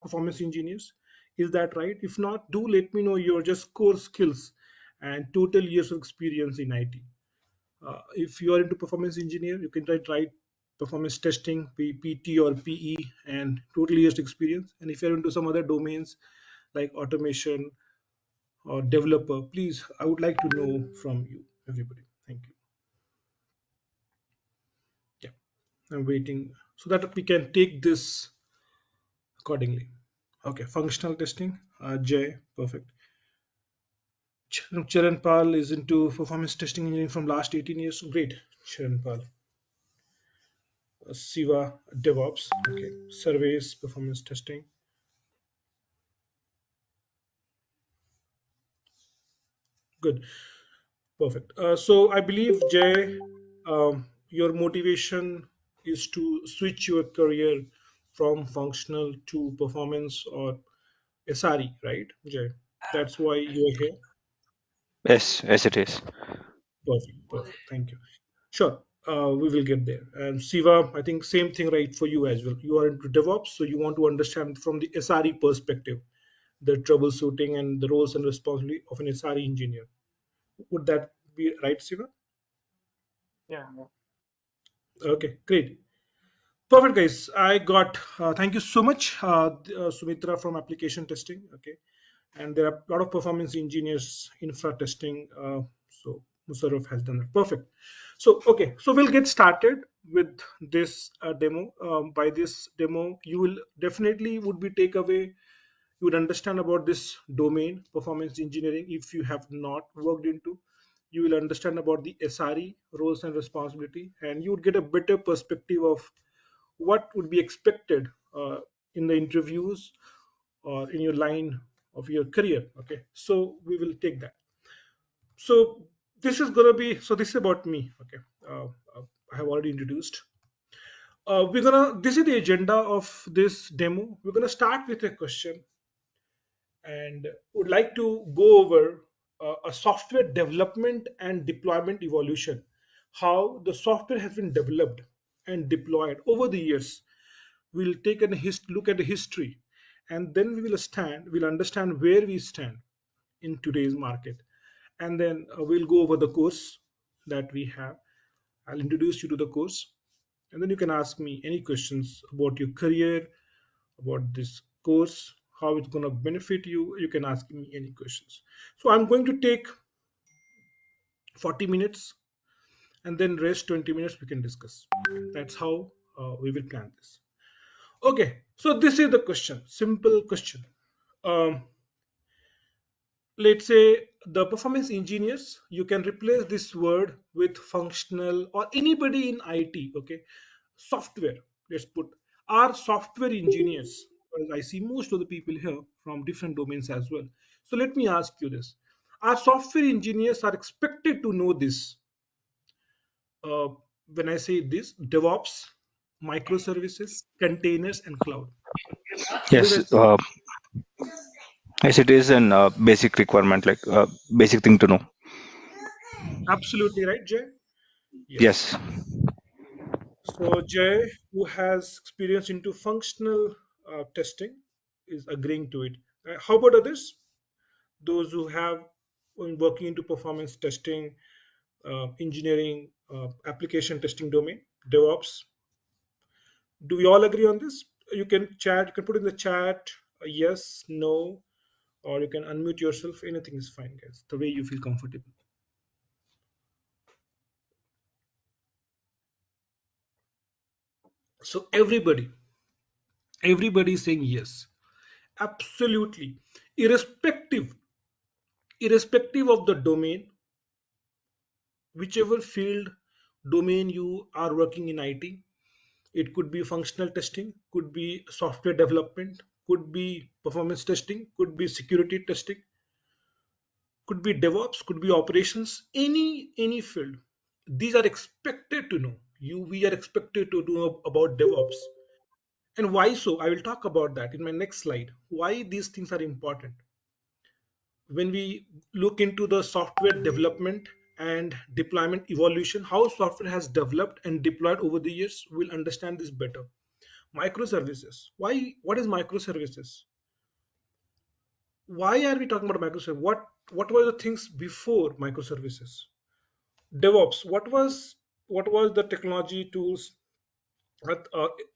performance engineers. Is that right? If not, do let me know your just core skills and total years of experience in IT. If you are into performance engineer, you can write performance testing, PT or PE, and total years experience. And if you're into some other domains like automation or developer, please, I would like to know from you, everybody. Thank you. Yeah, I'm waiting so that we can take this accordingly. Okay, functional testing. Jay, perfect. Charan Pal is into performance testing engineering from last 18 years. Great, Charan Pal. Siva, DevOps. Okay, surveys, performance testing. Good, perfect. So I believe, Jay, your motivation is to switch your career from functional to performance or SRE, right, Jay? That's why you're here. Yes, yes, it is. Perfect, perfect. Thank you. Sure, we will get there. And Siva, I think same thing, right, for you as well. You are into DevOps, so you want to understand from the SRE perspective, the troubleshooting and the roles and responsibility of an SRE engineer. Would that be right, Siva? Yeah. Okay, great. Perfect, guys. I got, thank you so much, Sumitra from application testing. Okay. And there are a lot of performance engineers, infra testing. So Musarraf has done that. Perfect. So, okay. So we'll get started with this demo. By this demo, you will definitely would be take away, you would understand about this domain, performance engineering. If you have not worked into, you will understand about the SRE roles and responsibility, and you would get a better perspective of what would be expected in the interviews or in your line of your career. Okay, so we will take that. So this is gonna be, so this is about me. Okay, I have already introduced. We're gonna, this is the agenda of this demo. We're gonna start with a question and would like to go over a software development and deployment evolution, how the software has been developed and deployed over the years. We'll take a look at the history, and then we'll understand where we stand in today's market, and then we'll go over the course that we have. I'll introduce you to the course, and then you can ask me any questions about your career, about this course, how it's going to benefit you. You can ask me any questions. So I'm going to take 40 minutes, and then rest 20 minutes we can discuss. That's how we will plan this. Okay, so this is the question, simple question. Um, let's say the performance engineers, you can replace this word with functional or anybody in IT. Okay, software, let's put, are software engineers, because I see most of the people here from different domains as well. So let me ask you this, are software engineers are expected to know this? uh, when I say this, DevOps, microservices, containers, and cloud. What do you Yes, guys think? yes, it is an basic requirement, like basic thing to know. Absolutely right, Jay. Yes. Yes, So Jay, who has experience into functional testing, is agreeing to it. How about others? Those who have been working into performance testing, engineering, application testing domain, DevOps. Do we all agree on this? You can chat. You can put in the chat yes, no, or you can unmute yourself. Anything is fine, guys. The way you feel comfortable. So everybody is saying yes. Absolutely. Irrespective, irrespective of the domain, whichever field domain you are working in IT, it could be functional testing, could be software development, could be performance testing, could be security testing, could be DevOps, could be operations, any field. These are expected to know. We are expected to know about DevOps. And why so? I will talk about that in my next slide. Why these things are important. When we look into the software development and deployment evolution, how software has developed and deployed over the years, we'll understand this better. Microservices. Why? What is microservices? Why are we talking about microservices? What were the things before microservices? DevOps. What was the technology tools at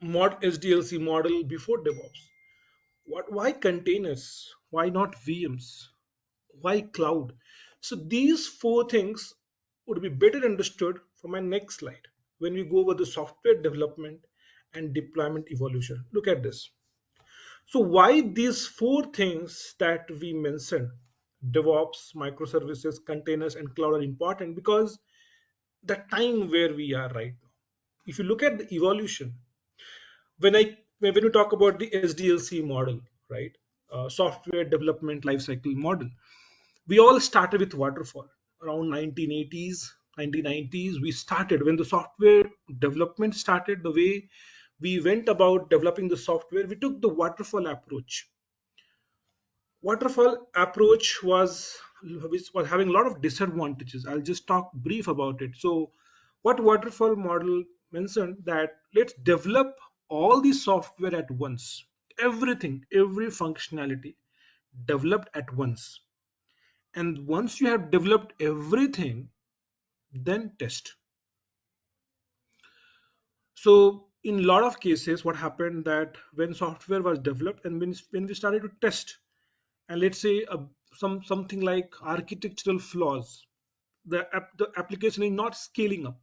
mod SDLC model before DevOps? Why containers? Why not VMs? Why cloud? So these four things would be better understood from my next slide when we go over the software development and deployment evolution. Look at this. So why these four things that we mentioned, DevOps, microservices, containers, and cloud are important because the time where we are right now. If you look at the evolution, when we talk about the SDLC model, right, software development lifecycle model, we all started with waterfall around 1980s, 1990s. We started when the software development started. The way we went about developing the software, we took the waterfall approach. Waterfall approach was having a lot of disadvantages. I'll just talk brief about it. So what waterfall model mentioned that let's develop all the software at once, everything, every functionality developed at once, and once you have developed everything, then test. So in a lot of cases what happened that when software was developed and when we started to test, and let's say something like architectural flaws, the application is not scaling up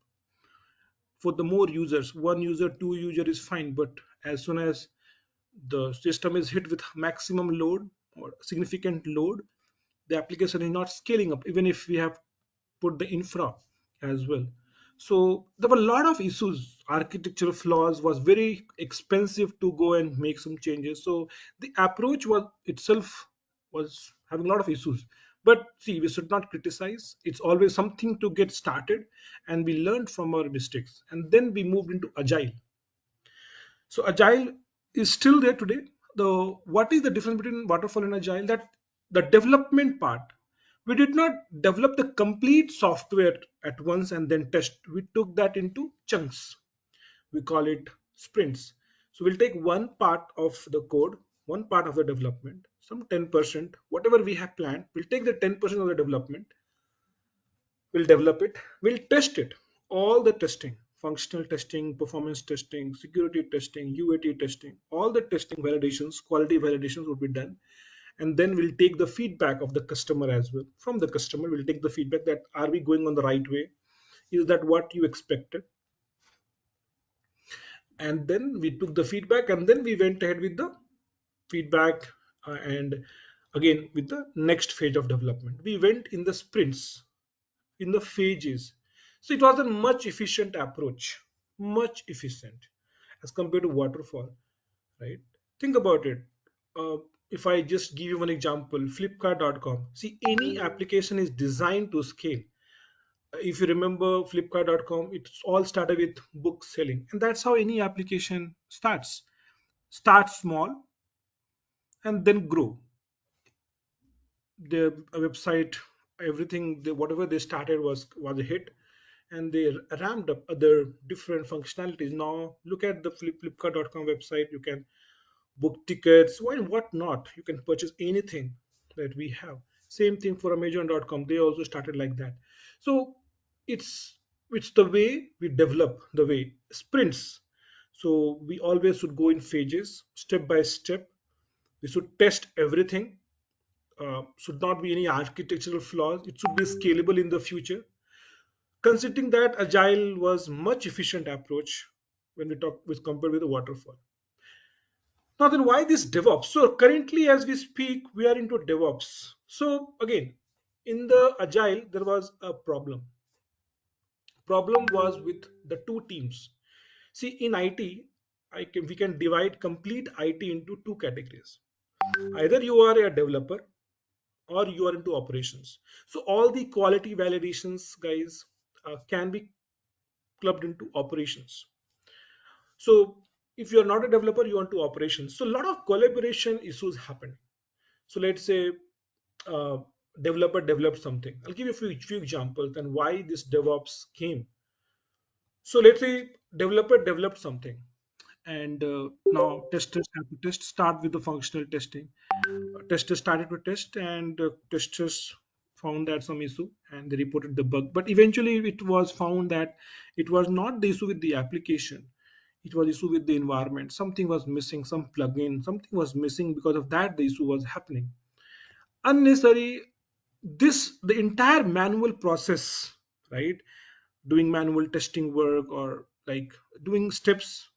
for the more users. One user, two user is fine, but as soon as the system is hit with maximum load or significant load, the application is not scaling up even if we have put the infra as well. So there were a lot of issues. Architectural flaws was very expensive to go and make some changes. So the approach was itself was having a lot of issues. But see, we should not criticize. It's always something to get started, and we learned from our mistakes. And then we moved into agile. So agile is still there today. The what is the difference between waterfall and agile? That the development part, we did not develop the complete software at once and then test. We took that into chunks. We call it sprints. So we'll take one part of the code, one part of the development, some 10%, whatever we have planned. We'll take the 10% of the development, we'll develop it, we'll test it, all the testing, functional testing, performance testing, security testing, UAT testing, all the testing validations, quality validations would be done. And then we'll take the feedback of the customer as well. From the customer, we'll take the feedback that are we going on the right way? Is that what you expected? And then we took the feedback and then we went ahead with the feedback and again with the next phase of development. We went in the sprints, in the phases. So it was a much efficient approach, much efficient as compared to waterfall, right? Think about it. Uh, if I just give you one example, Flipkart.com. See, any application is designed to scale. If you remember Flipkart.com, it all started with book selling, and that's how any application starts. Start small and then grow. Their website, everything, whatever they started was a hit, and they ramped up other different functionalities. Now look at the Flipkart.com website. You can book tickets, what not. You can purchase anything that we have. Same thing for Amazon.com. They also started like that. So it's it's the way we develop, the way sprints. So we always should go in phases, step by step. We should test everything. Should not be any architectural flaws. It should be scalable in the future. Considering that agile was much efficient approach when we talk with compared with the waterfall. Now then, why this DevOps? So currently, as we speak, we are into DevOps. So again, in the agile, there was a problem. Problem was with the two teams. See, in IT, we can divide complete IT into two categories. Either you are a developer or you are into operations. So all the quality validations, guys, can be clubbed into operations. So if you're not a developer, you want to operations. So a lot of collaboration issues happen. So let's say uh, developer developed something. I'll give you a few examples and why this DevOps came. So let's say developer developed something and now testers have to test. Start with the functional testing. Testers started to test, and testers found that some issue, and they reported the bug. But eventually, it was found that it was not the issue with the application. It was issue with the environment. Something was missing, some plugin, something was missing. Because of that, the issue was happening. Unnecessary. This the entire manual process, right? Doing manual testing work, or like doing steps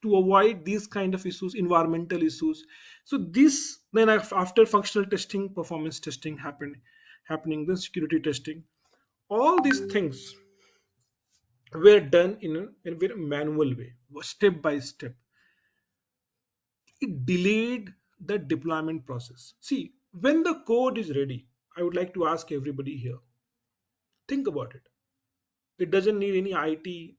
to avoid these kind of issues, environmental issues. So this then after functional testing, performance testing happening, then security testing, all these things were done in a very manual way, step by step. It delayed the deployment process. See, when the code is ready, I would like to ask everybody here, think about it. It doesn't need any IT,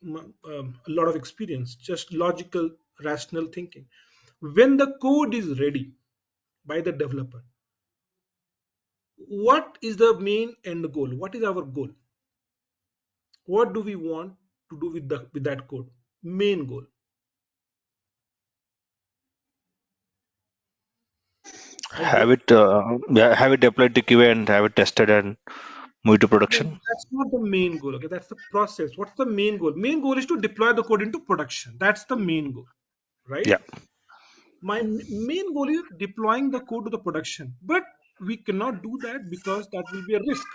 a lot of experience, just logical, rational thinking. When the code is ready by the developer, what is the main end goal? What is our goal? What do we want to do with that code? Main goal. I Have guess it, yeah, have it deployed to QA and have it tested and move to no, production. that's not the main goal. Okay, that's the process. What's the main goal? Main goal is to deploy the code into production. That's the main goal, right? Yeah. My main goal is deploying the code to the production, but we cannot do that because that will be a risk.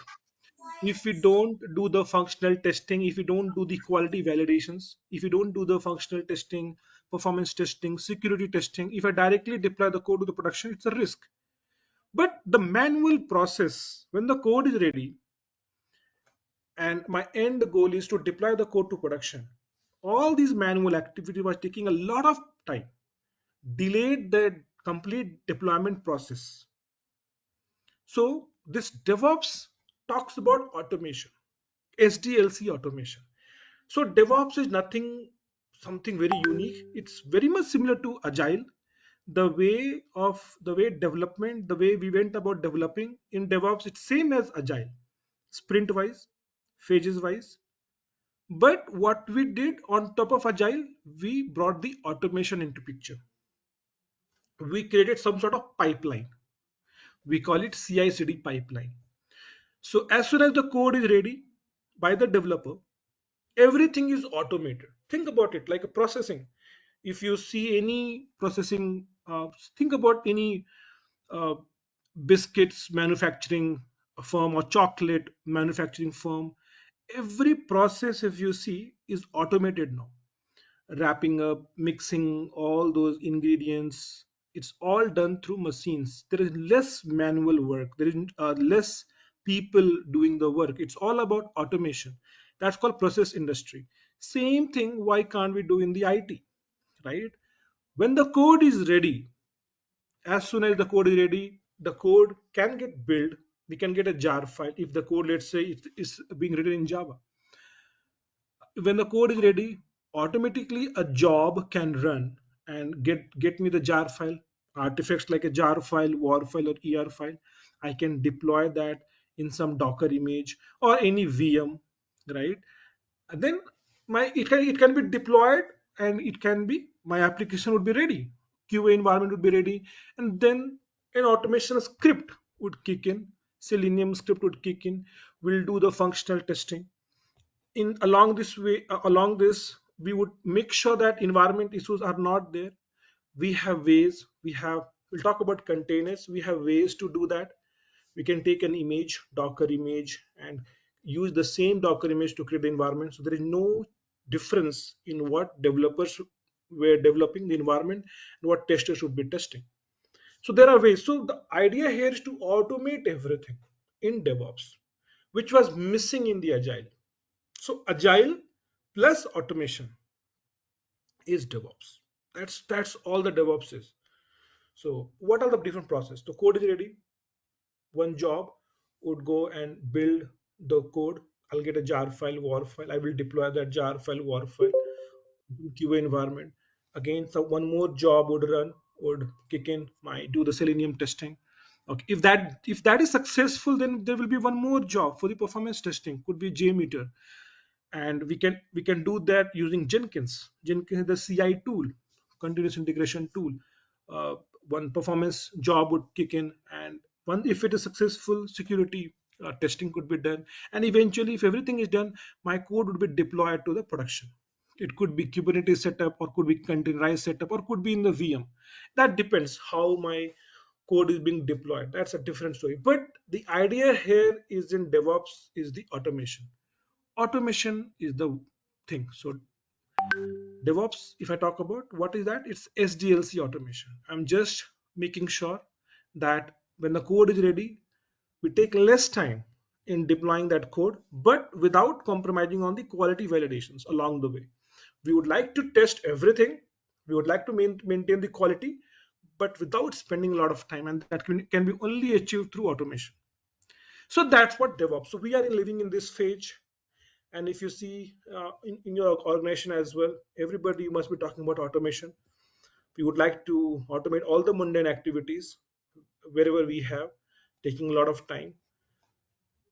If we don't do the functional testing, if we don't do the quality validations, if we don't do the functional testing, performance testing, security testing, if I directly deploy the code to the production, it's a risk. But the manual process, when the code is ready and my end goal is to deploy the code to production, all these manual activity was taking a lot of time, delayed the complete deployment process. So this DevOps talks about automation, SDLC automation. So DevOps is nothing, something very unique. It's very much similar to Agile. The way development, the way we went about developing in DevOps, it's same as Agile, sprint wise, phases wise. But what we did on top of Agile, we brought the automation into picture. We created some sort of pipeline. We call it CI/CD pipeline. So as soon as the code is ready by the developer, everything is automated. Think about it like a processing. If you see any processing, think about any uh, biscuits manufacturing firm or chocolate manufacturing firm. Every process, if you see, is automated now. Wrapping up, mixing all those ingredients, it's all done through machines. There is less manual work, there is less people doing the work. It's all about automation. That's called process industry. Same thing, why can't we do in the IT, right? When the code is ready, as soon as the code is ready, the code can get built. We can get a jar file. If the code, let's say, it is being written in Java, when the code is ready, automatically a job can run and get me the jar file, artifacts like a jar file, war file, or file. I can deploy that in some Docker image or any VM, right? And then it can be deployed, and it can be, my application would be ready, QA environment would be ready, and then an automation script would kick in. Selenium script would kick in, will do the functional testing. In along this way, along this, we would make sure that environment issues are not there. We have ways, we'll talk about containers. We have ways to do that. We can take an image, Docker image, and use the same Docker image to create the environment. So there is no difference in what developers were developing the environment and what testers should be testing. So there are ways. So the idea here is to automate everything in DevOps, which was missing in the Agile. So Agile plus automation is DevOps. That's all the DevOps is. So what are the different process? The code is ready. One job would go and build the code. I'll get a jar file, war file. I will deploy that jar file, war file to QA environment. Again, so one more job would run, would kick in my do the Selenium testing. Okay, if that is successful, then there will be one more job for the performance testing. Could be Jmeter. and we can do that using Jenkins is the CI tool, continuous integration tool. uh, One performance job would kick in, and one, if it is successful, security testing could be done, and eventually if everything is done, my code would be deployed to the production. It could be Kubernetes setup, or could be containerized setup, or could be in the VM. That depends how my code is being deployed. That's a different story, but the idea here is in DevOps is the automation. Automation is the thing. So DevOps, if I talk about what is that, it's SDLC automation. I'm just making sure that when the code is ready, we take less time in deploying that code, but without compromising on the quality validations along the way. We would like to test everything. We would like to maintain the quality, but without spending a lot of time, and that can be only achieved through automation. So that's what DevOps. So we are living in this phase, and if you see in your organization as well, everybody must be talking about automation. We would like to automate all the mundane activities wherever we have, taking a lot of time.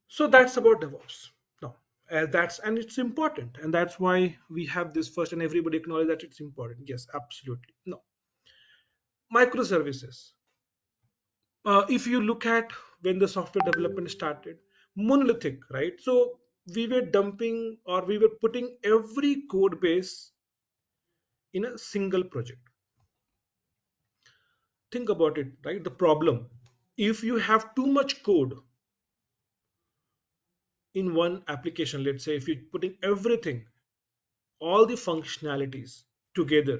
So that's about DevOps. No, that's, and it's important, and that's why we have this first, and everybody acknowledge that it's important. Yes, absolutely. No, microservices. If you look at when the software development started, monolithic, right? So we were dumping, or we were putting every code base in a single project. Think about it, right? The problem, if you have too much code in one application, let's say if you're putting everything, all the functionalities together,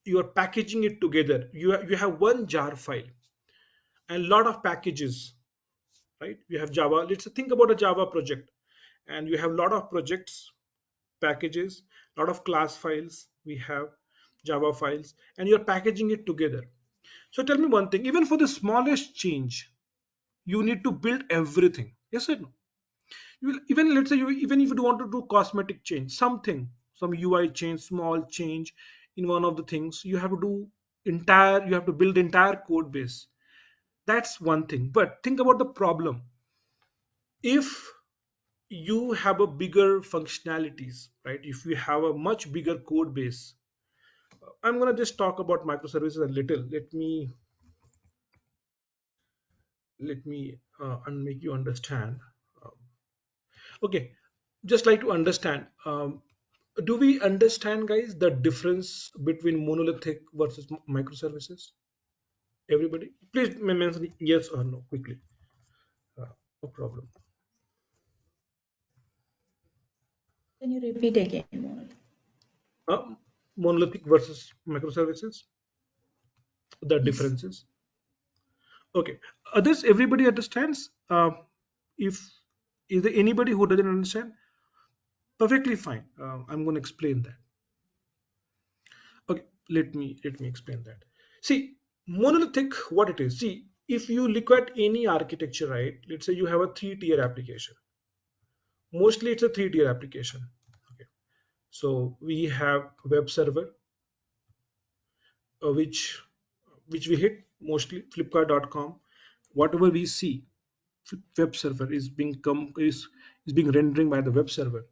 you are packaging it together, you have one jar file and lot of packages, right? You have Java. Let's think about a Java project, and you have a lot of projects, packages, a lot of class files. We have Java files, and you're packaging it together. So tell me one thing: even for the smallest change, you need to build everything. Yes or no? You will, even let's say you, even if you want to do cosmetic change, something, some UI change, small change in one of the things, you have to do entire. You have to build entire code base. That's one thing. But think about the problem. If you have a bigger functionalities, right? If you have a much bigger code base, I'm going to just talk about microservices a little. Let me and make you understand. Um, okay, just like to understand, do we understand, guys, the difference between monolithic versus microservices? Everybody please mention yes or no quickly. uh, no problem. Can you repeat again, Monal? uh, Monolithic versus microservices, the Yes. differences. Okay, others, everybody understands. If is there anybody who doesn't understand? Perfectly fine. I'm going to explain that. Okay, let me explain that. See, monolithic, what it is. See, if you look at any architecture, right? Let's say you have a three-tier application. Mostly, it's a three-tier application. Okay, so we have web server, which we hit mostly Flipkart.com. Whatever we see, web server is being rendering by the web server.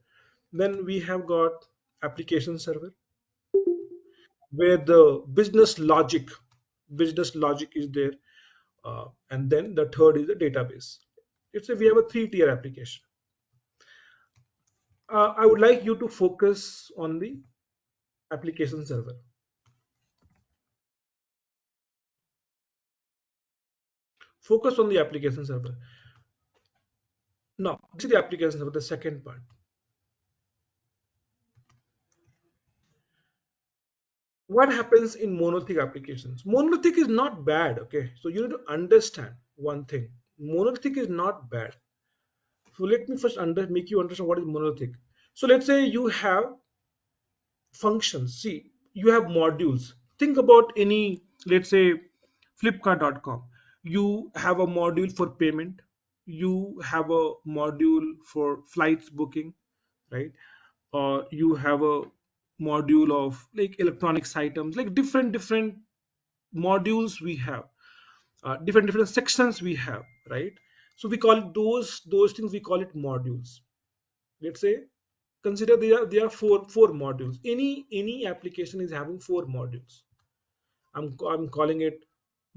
Then we have got application server, where the business logic is there, and then the third is the database. It's a we have a three-tier application. I would like you to focus on the application server. Focus on the application server. Now, this is the application server, the second part. What happens in monolithic applications? Monolithic is not bad, okay? So you need to understand one thing. Monolithic is not bad. So let me first make you understand what is monolithic. So let's say you have functions. See, you have modules. Think about any, let's say, Flipkart.com. You have a module for payment. You have a module for flights booking, right? Or you have a module of like electronics items, like different modules we have, different sections we have, right? So we call it those things, we call it modules. Let's say Consider there are four modules. Any application is having four modules. I'm calling it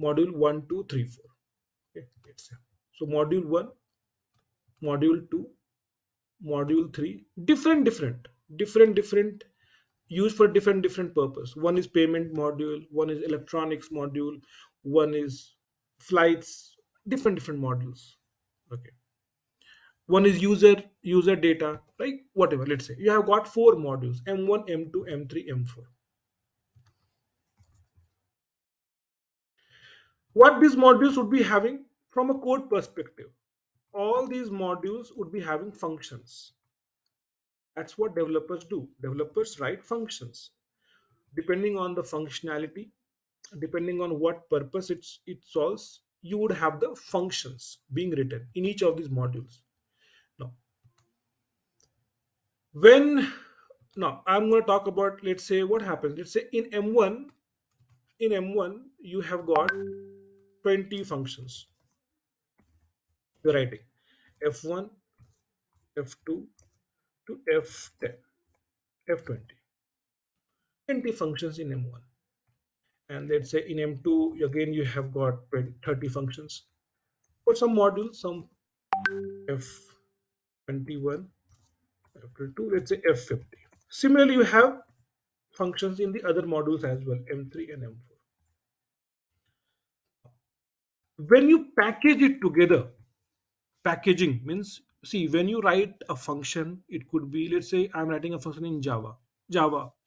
module 1, 2, 3, 4. Okay, let's say. So module 1, module 2, module 3, different used for different purpose. One is payment module, one is electronics module, one is flights, different modules. Okay. One is user data, like whatever. Let's say you have got four modules: M1, M2, M3, M4. What these modules would be having from a code perspective? All these modules would be having functions. That's what developers do. Developers write functions. Depending on the functionality, depending on what purpose it solves, you would have the functions being written in each of these modules. Now, when now I'm going to talk about, let's say, what happens. Let's say in M1 you have got 20 functions you're writing: F1, F2 to F10, F20. Functions in M1. And let's say in M2 again you have got 30 functions. For some modules, some F21, F22, let's say F50. Similarly, you have functions in the other modules as well, M3 and M4. When you package it together, packaging means, see, when you write a function, it could be, let's say I'm writing a function in Java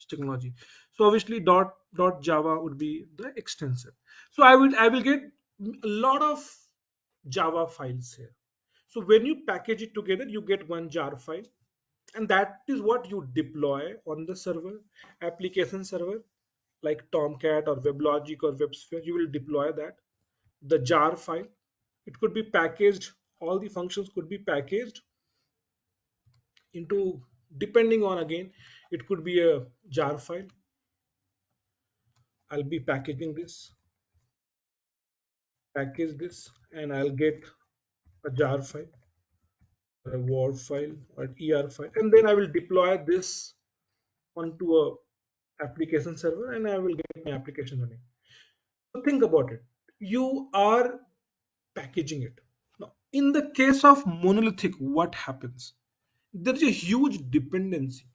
technology. So obviously dot Java would be the extension. So I will get a lot of Java files here. So when you package it together, you get one jar file, and that is what you deploy on the server, application server, like Tomcat or WebLogic or WebSphere. You will deploy that, the jar file. It could be packaged, all the functions could be packaged into, depending on, again, it could be a jar file. I'll be package this, and I'll get a jar file, a word file, or an er file, and then I will deploy this onto a application server, and I will get my application running. So think about it. You are packaging it. Now, in the case of monolithic, what happens? There is a huge dependency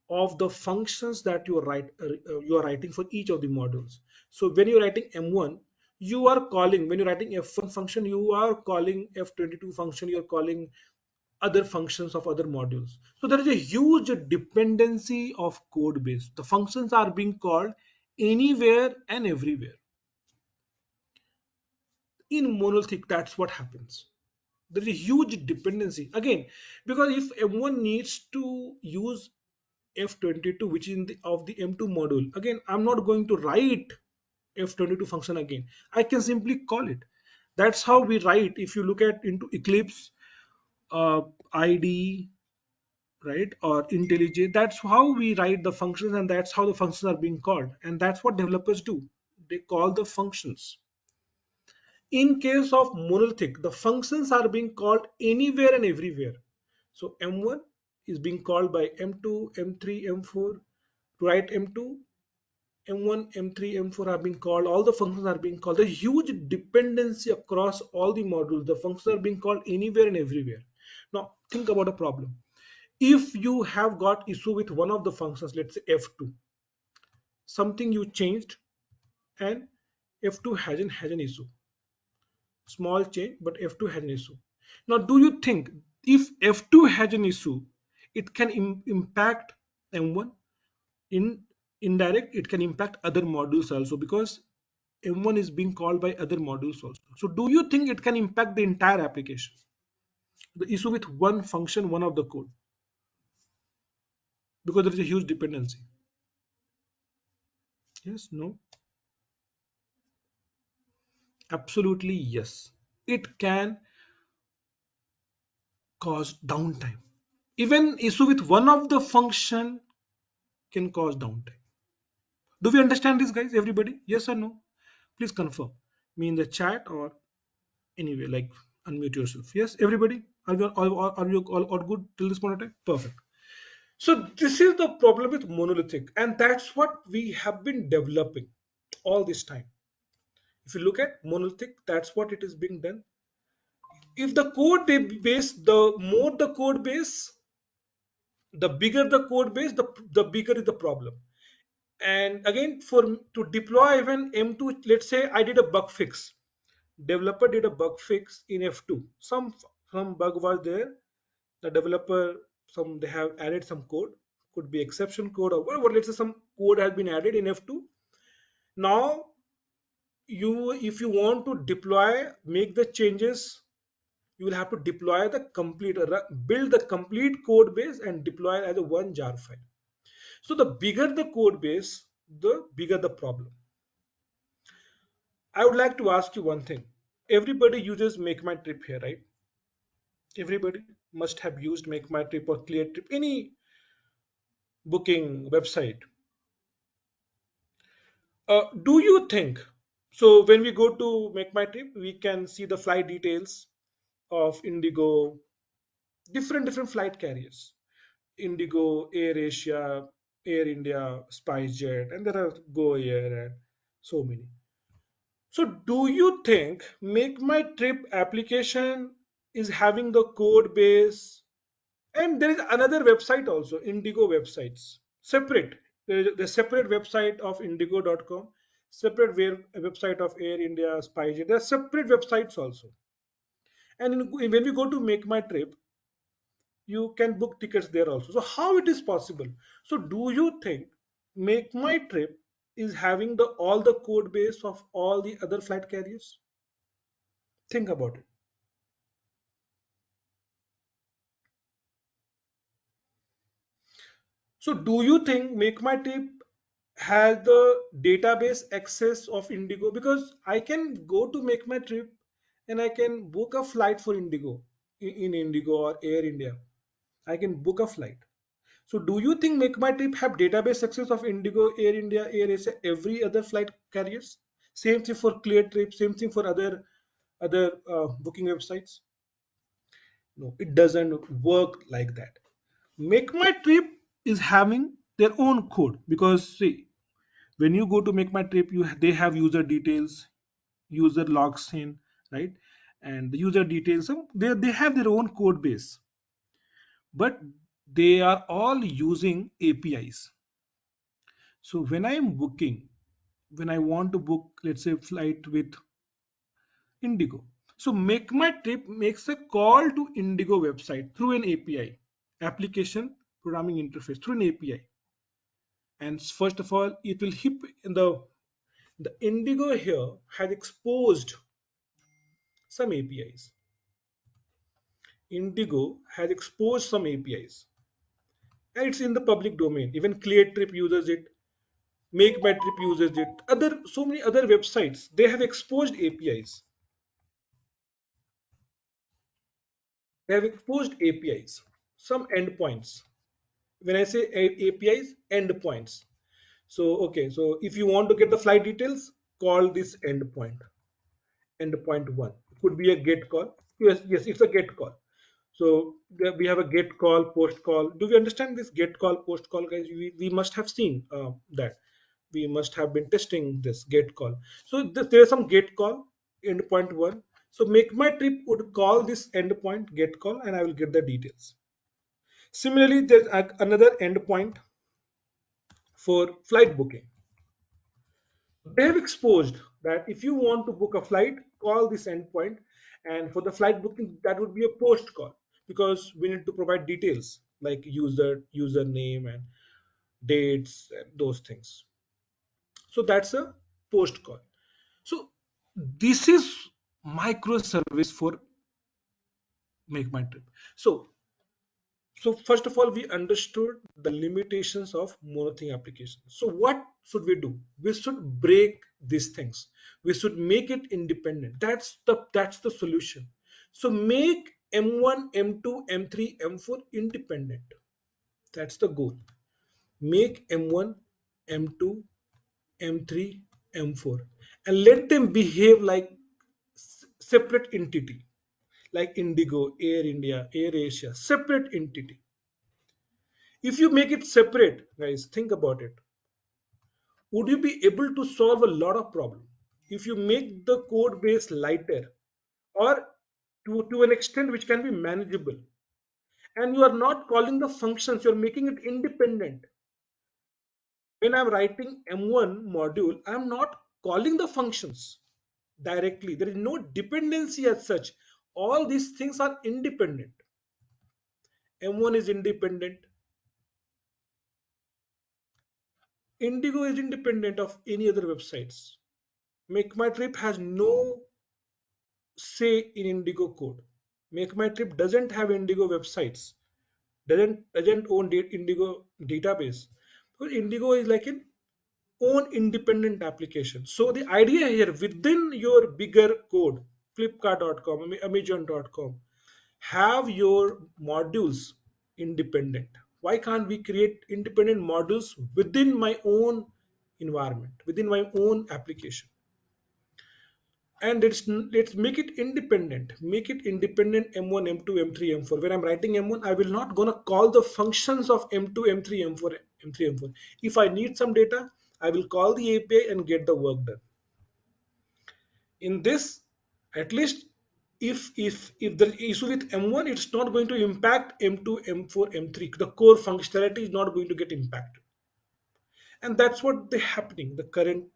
of the functions that you are writing for each of the modules. So when you're writing M1, you are calling, when you're writing F1 function, you are calling F22 function, you're calling other functions of other modules. So there is a huge dependency of code base. The functions are being called anywhere and everywhere. In monolithic, that's what happens. There is a huge dependency again, because if M1 needs to use F22, which is in of the M2 module, again, I'm not going to write F22 function again. I can simply call it. That's how we write. If you look at into Eclipse, IDE, right, or IntelliJ, that's how we write the functions, and that's how the functions are being called. And that's what developers do. They call the functions. In case of monolithic, the functions are being called anywhere and everywhere. So M1 is being called by M2, M3, M4. To write M2, M1, M3, M4 are being called. All the functions are being called. There's huge dependency across all the modules. The functions are being called anywhere and everywhere. Now think about a problem. If you have got issue with one of the functions, let's say F2, something you changed, and F2 has an issue. Small change, but F2 has an issue. Now, do you think if F2 has an issue, it can impact M1? In indirect, it can impact other modules also, because M1 is being called by other modules also. So do you think it can impact the entire application? The issue with one function, one of the code, because there is a huge dependency. Yes, no? Absolutely yes. It can cause downtime. Even issue with one of the function can cause downtime. Do we understand this, guys? Everybody? Yes or no? Please confirm me in the chat, or anyway, like, unmute yourself. Yes, everybody? Are you all good till this point of time? Perfect. So this is the problem with monolithic, and that's what we have been developing all this time. If you look at monolithic, that's what it is being done. If the code base, the more the code base, the bigger the code base, the bigger is the problem. And again, for to deploy even M2, let's say I did a bug fix. Developer did a bug fix in F2. Some bug was there. The developer, some they have added some code, could be exception code or whatever. Let's say some code has been added in F2. Now you, if you want to deploy, make the changes, you will have to deploy the complete, build the complete code base and deploy it as a one jar file. So the bigger the code base, the bigger the problem. I would like to ask you one thing. Everybody uses Make My Trip here, right? Everybody must have used Make My Trip or Clear Trip, any booking website. Do you think so? When we go to Make My Trip, we can see the flight details of Indigo, different flight carriers. Indigo, Air Asia, Air India, SpiceJet, and there are Go Air and so many. So, do you think Make My Trip application is having the code base? And there is another website also, Indigo websites, separate. The separate website of Indigo.com, separate website of Air India, SpiceJet. There are separate websites also. And when we go to Make My Trip, you can book tickets there also. So how it is possible? So do you think Make My Trip is having the all the code base of all the other flight carriers? Think about it. So do you think Make My Trip has the database access of Indigo? Because I can go to Make My Trip and I can book a flight for Indigo in Indigo or Air India. I can book a flight. So do you think Make My Trip have database access of Indigo, Air India, Air Asia, every other flight carriers? Same thing for Clear Trip, same thing for other booking websites. No, it doesn't work like that. Make My Trip is having their own code because see, when you go to Make My Trip, they have user details, user logs in, right? And the user details, so they have their own code base, but they are all using APIs. So when I am booking, when I want to book, let's say, flight with Indigo, so Make My Trip makes a call to Indigo website through an API, application programming interface through an API. And first of all, it will hit in the Indigo here has exposed some APIs. Indigo has exposed some APIs, and it's in the public domain. Even ClearTrip uses it. Make My Trip uses it. So many other websites, they have exposed APIs. They have exposed APIs, some endpoints. When I say APIs, endpoints. So, okay, so if you want to get the flight details, call this endpoint, endpoint one. It could be a get call. Yes, it's a get call. So we have a get call, post call. Do we understand this get call, post call, guys? We must have seen that. We must have been testing this get call. So there is some get call, endpoint one. So Make My Trip would call this endpoint get call, and I will get the details. Similarly, there's another endpoint for flight booking. They have exposed that if you want to book a flight, call this endpoint, and for the flight booking, that would be a post call because we need to provide details like username, and dates, and those things. So that's a post call. So this is microservice for Make My Trip. So first of all, we understood the limitations of monolithic applications. So what should we do? We should break these things. We should make it independent. That's the solution. So make M1, M2, M3, M4 independent. That's the goal. Make M1, M2, M3, M4, and let them behave like separate entity, like Indigo, Air India, Air Asia, separate entity. If you make it separate, guys, think about it. Would you be able to solve a lot of problems if you make the code base lighter or to an extent which can be manageable? And you are not calling the functions, you're making it independent. When I'm writing M1 module, I'm not calling the functions directly. There is no dependency as such. All these things are independent. M1 is independent. Indigo is independent of any other websites. Make My Trip has no say in Indigo code. Make My Trip doesn't have Indigo websites, doesn't own Indigo database. So Indigo is like an own independent application. So the idea here within your bigger code, Flipkart.com, Amazon.com, have your modules independent. Why can't we create independent modules within my own environment, within my own application? And let's make it independent. Make it independent M1, M2, M3, M4. When I'm writing M1, I will not gonna call the functions of M2, M3, M4, M3, M4. If I need some data, I will call the API and get the work done. In this, at least if the issue with M1, it's not going to impact M2, M4, M3. The core functionality is not going to get impacted. And that's what the happening. The current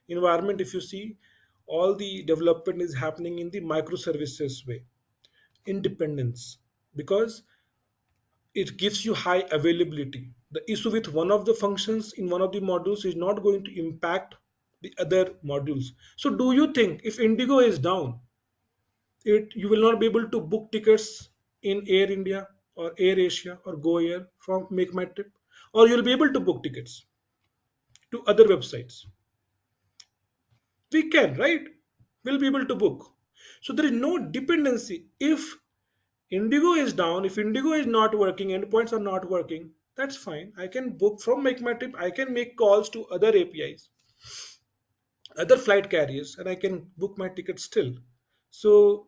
environment, if you see, all the development is happening in the microservices way, independence, because it gives you high availability. The issue with one of the functions in one of the modules is not going to impact the other modules. So do you think if Indigo is down, it you will not be able to book tickets in Air India or Air Asia or Go Air from Make My Trip, or you'll be able to book tickets to other websites? We can, right? We'll be able to book. So there is no dependency. If Indigo is down, if Indigo is not working, endpoints are not working, that's fine. I can book from Make My Trip. I can make calls to other APIs, other flight carriers, and I can book my ticket still. So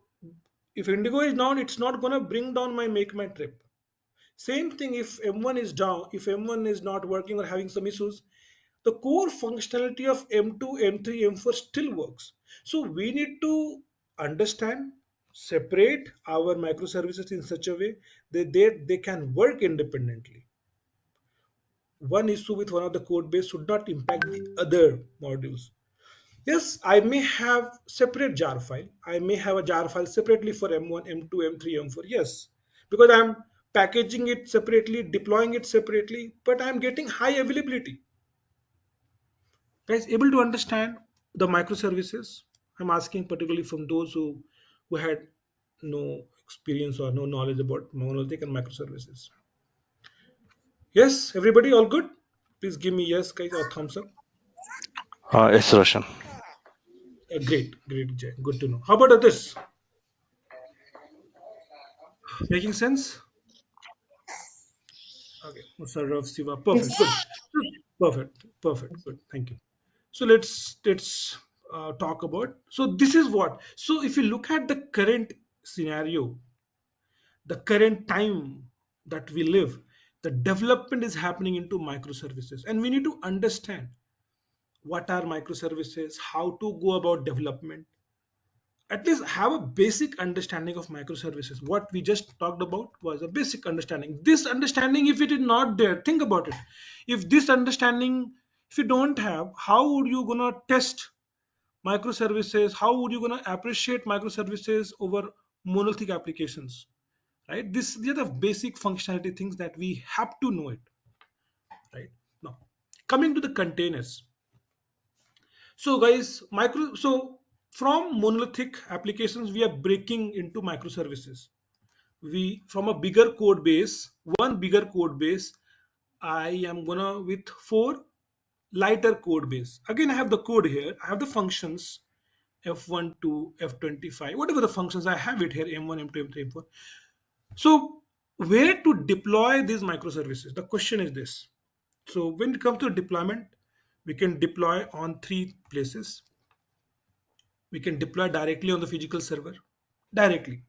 if Indigo is down, it's not gonna bring down my Make My Trip. Same thing if M1 is down, if M1 is not working or having some issues, the core functionality of M2, M3, M4 still works. So we need to understand, separate our microservices in such a way that they can work independently. One issue with one of the code base should not impact the other modules. Yes, I may have separate jar file. I may have a jar file separately for M1, M2, M3, M4. Yes, because I'm packaging it separately, deploying it separately, but I'm getting high availability. Guys, able to understand the microservices? I'm asking particularly from those who had no experience or no knowledge about monolithic and microservices. Yes, everybody, all good? Please give me yes, guys, or thumbs up. Yes, Roshan. Great, Jay. Good to know. How about this? Making sense? Okay, Musarraf Siva. Perfect. Yes. Good. Perfect. Good. Thank you. So let's talk about. So this is what. So if you look at the current scenario, the current time that we live, the development is happening into microservices, and we need to understand what are microservices, how to go about development, at least have a basic understanding of microservices. What we just talked about was a basic understanding. This understanding, if it is not there, think about it. If this understanding, if you don't have, how would you gonna test microservices? How would you gonna appreciate microservices over monolithic applications? Right? These are the basic functionality things that we have to know it. Right? Now, coming to the containers. So guys, from monolithic applications, we are breaking into microservices. We from a bigger code base, one bigger code base, I am gonna with four lighter code base. Again, I have the code here. I have the functions F1 to F25, whatever the functions I have it here, M1, M2, M3, M4. So where to deploy these microservices? The question is this. So when it comes to deployment, we can deploy on three places. We can deploy directly on the physical server. Directly.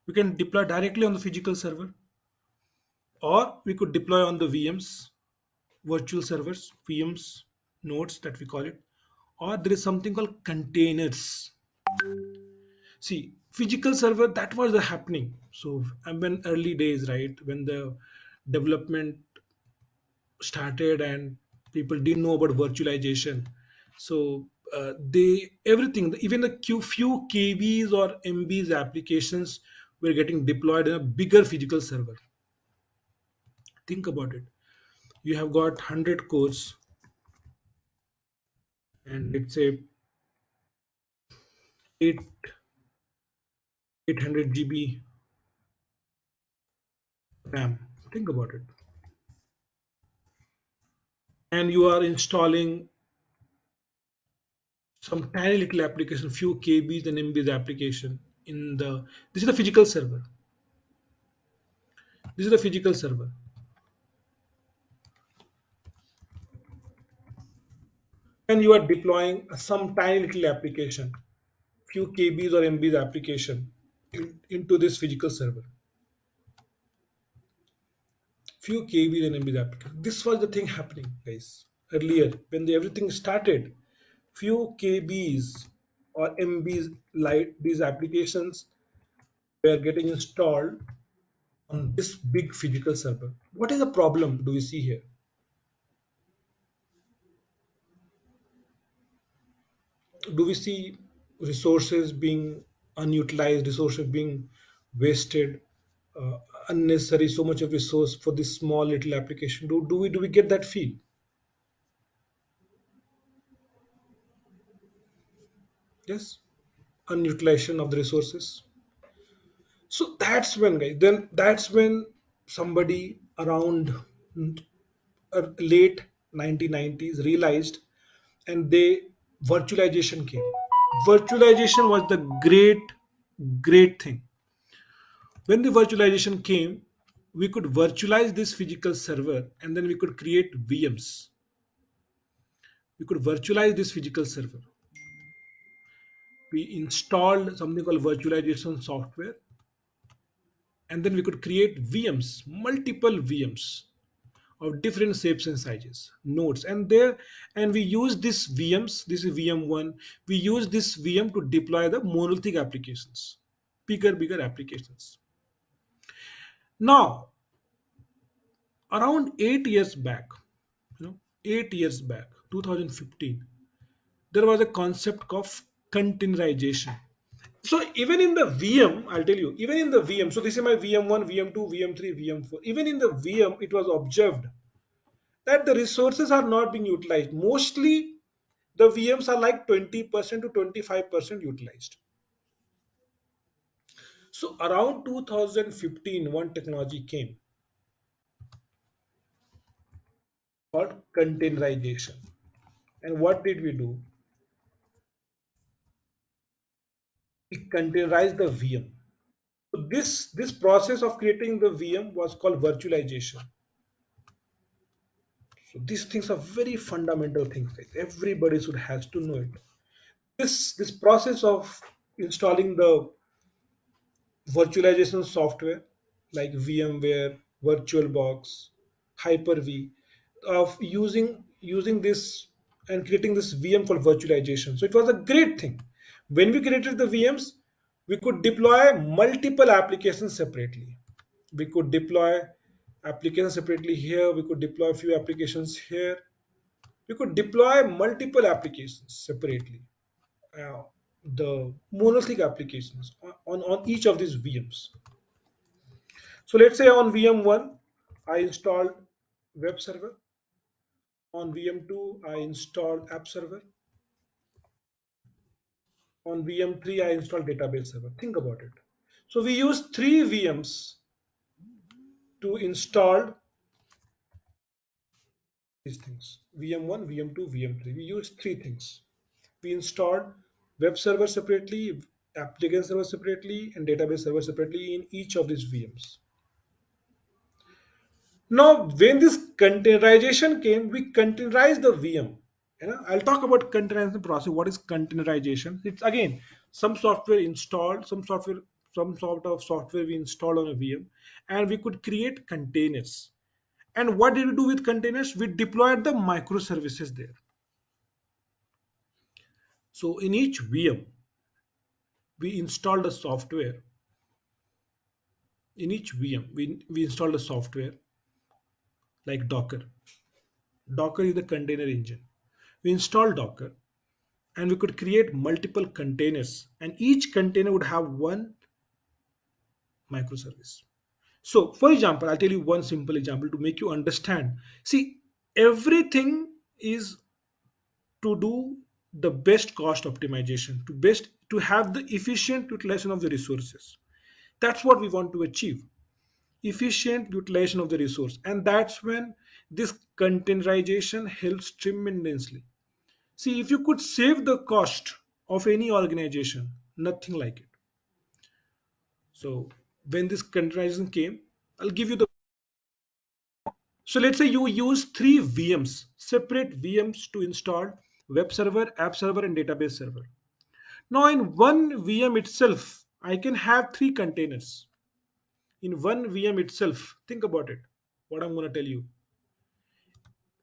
We can deploy directly on the physical server. or we could deploy on the VMs, virtual servers, VMs, nodes that we call it, or there is something called containers. See, physical server, that was the happening. So, and when early days, right, when the development started and people didn't know about virtualization, so they everything, even the few KBs or MBs applications were getting deployed in a bigger physical server. Think about it. You have got 100 cores and let's say 8 800 GB RAM. Think about it. And you are installing some tiny little application, few KBs and MBs application in the. This is the physical server. This is the physical server. And you are deploying some tiny little application, few KBs or MBs application into this physical server. Few KBs and MBs application. This was the thing happening, guys. Earlier, when everything started, few KBs or MBs like these applications were getting installed on this big physical server. What is the problem do we see here? Do we see resources being unutilized, resources being wasted, uh, unnecessary, so much of resource for this small little application? Do we get that feel? Yes, unutilization of the resources. So that's when, guys, then that's when somebody around late 1990s realized, and they virtualization came. Virtualization was the great thing. When the virtualization came, we could virtualize this physical server and then we could create VMs. We could virtualize this physical server. We installed something called virtualization software and then we could create VMs, multiple VMs of different shapes and sizes, nodes, and we use this VMs. This is VM1. We use this VM to deploy the monolithic applications, bigger applications. Now, around 8 years back, 8 years back, 2015, there was a concept of containerization. So even in the VM, I'll tell you, even in the VM, so this is my VM1, VM2, VM3, VM4. Even in the VM, it was observed that the resources are not being utilized. Mostly the VMs are like 20% to 25% utilized. So around 2015, one technology came called containerization. And what did we do? We containerized the VM. So this process of creating the VM was called virtualization. So these things are very fundamental things. Right? Everybody should has to know it. This process of installing the virtualization software like VMware, VirtualBox, Hyper-V, of using this and creating this VM called virtualization. So it was a great thing. When we created the VMs, we could deploy multiple applications separately. We could deploy applications separately here. We could deploy a few applications here. We could deploy multiple applications separately. Uh, the monolithic applications on each of these VMs. So let's say on VM1, I installed web server. On VM2, I installed app server. On VM3, I installed database server. Think about it. So we use three VMs to install these things. VM1, VM2, VM3. We use three things. We installed web server separately, application server separately, and database server separately in each of these VMs. Now, when this containerization came, we containerized the VM. I'll talk about containerization process. What is containerization? It's again some software installed, some software some sort of software we installed on a VM, and we could create containers. And what did we do with containers? We deployed the microservices there. So in each VM, we installed a software. In each VM, we installed a software like Docker. Docker is the container engine. We installed Docker and we could create multiple containers, and each container would have one microservice. So, for example, I'll tell you one simple example to make you understand. See, everything is to do the best cost optimization, to have the efficient utilization of the resources. That's what we want to achieve. Efficient utilization of the resource, and that's when this containerization helps tremendously. See, if you could save the cost of any organization, nothing like it. So when this containerization came, I'll give you the. So let's say you use three VMs, separate VMs to install web server, app server, and database server. Now in one VM itself, I can have three containers. In one VM itself, think about it. What I'm going to tell you.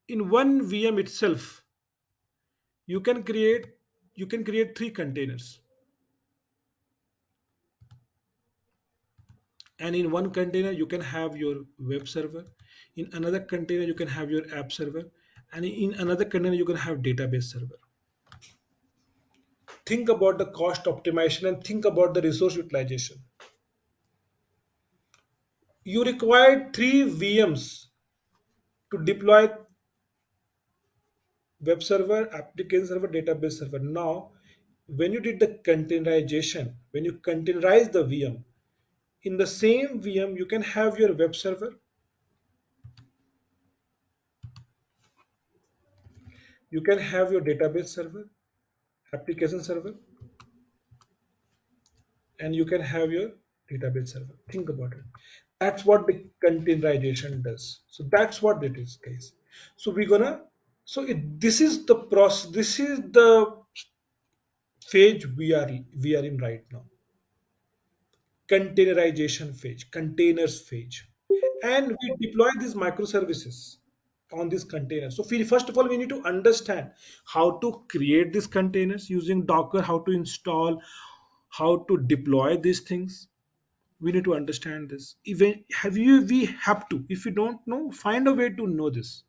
In one VM itself, you can create three containers. And in one container you can have your web server, in another container you can have your app server, and in another container you can have database server. Think about the cost optimization and think about the resource utilization. You required three VMs to deploy web server, application server, database server. Now when you did the containerization, when you containerize the VM, in the same VM you can have your web server, you can have your database server, application server, and you can have your database server. Think about it. That's what the containerization does. So that's what it is, guys. So we're gonna. This is the process. This is the phase we are in right now. Containerization phase, containers phase, and we deploy these microservices on this container. So first of all, we need to understand how to create these containers using Docker, how to install, how to deploy these things. We need to understand this. Even have you we have to, if you don't know, find a way to know this.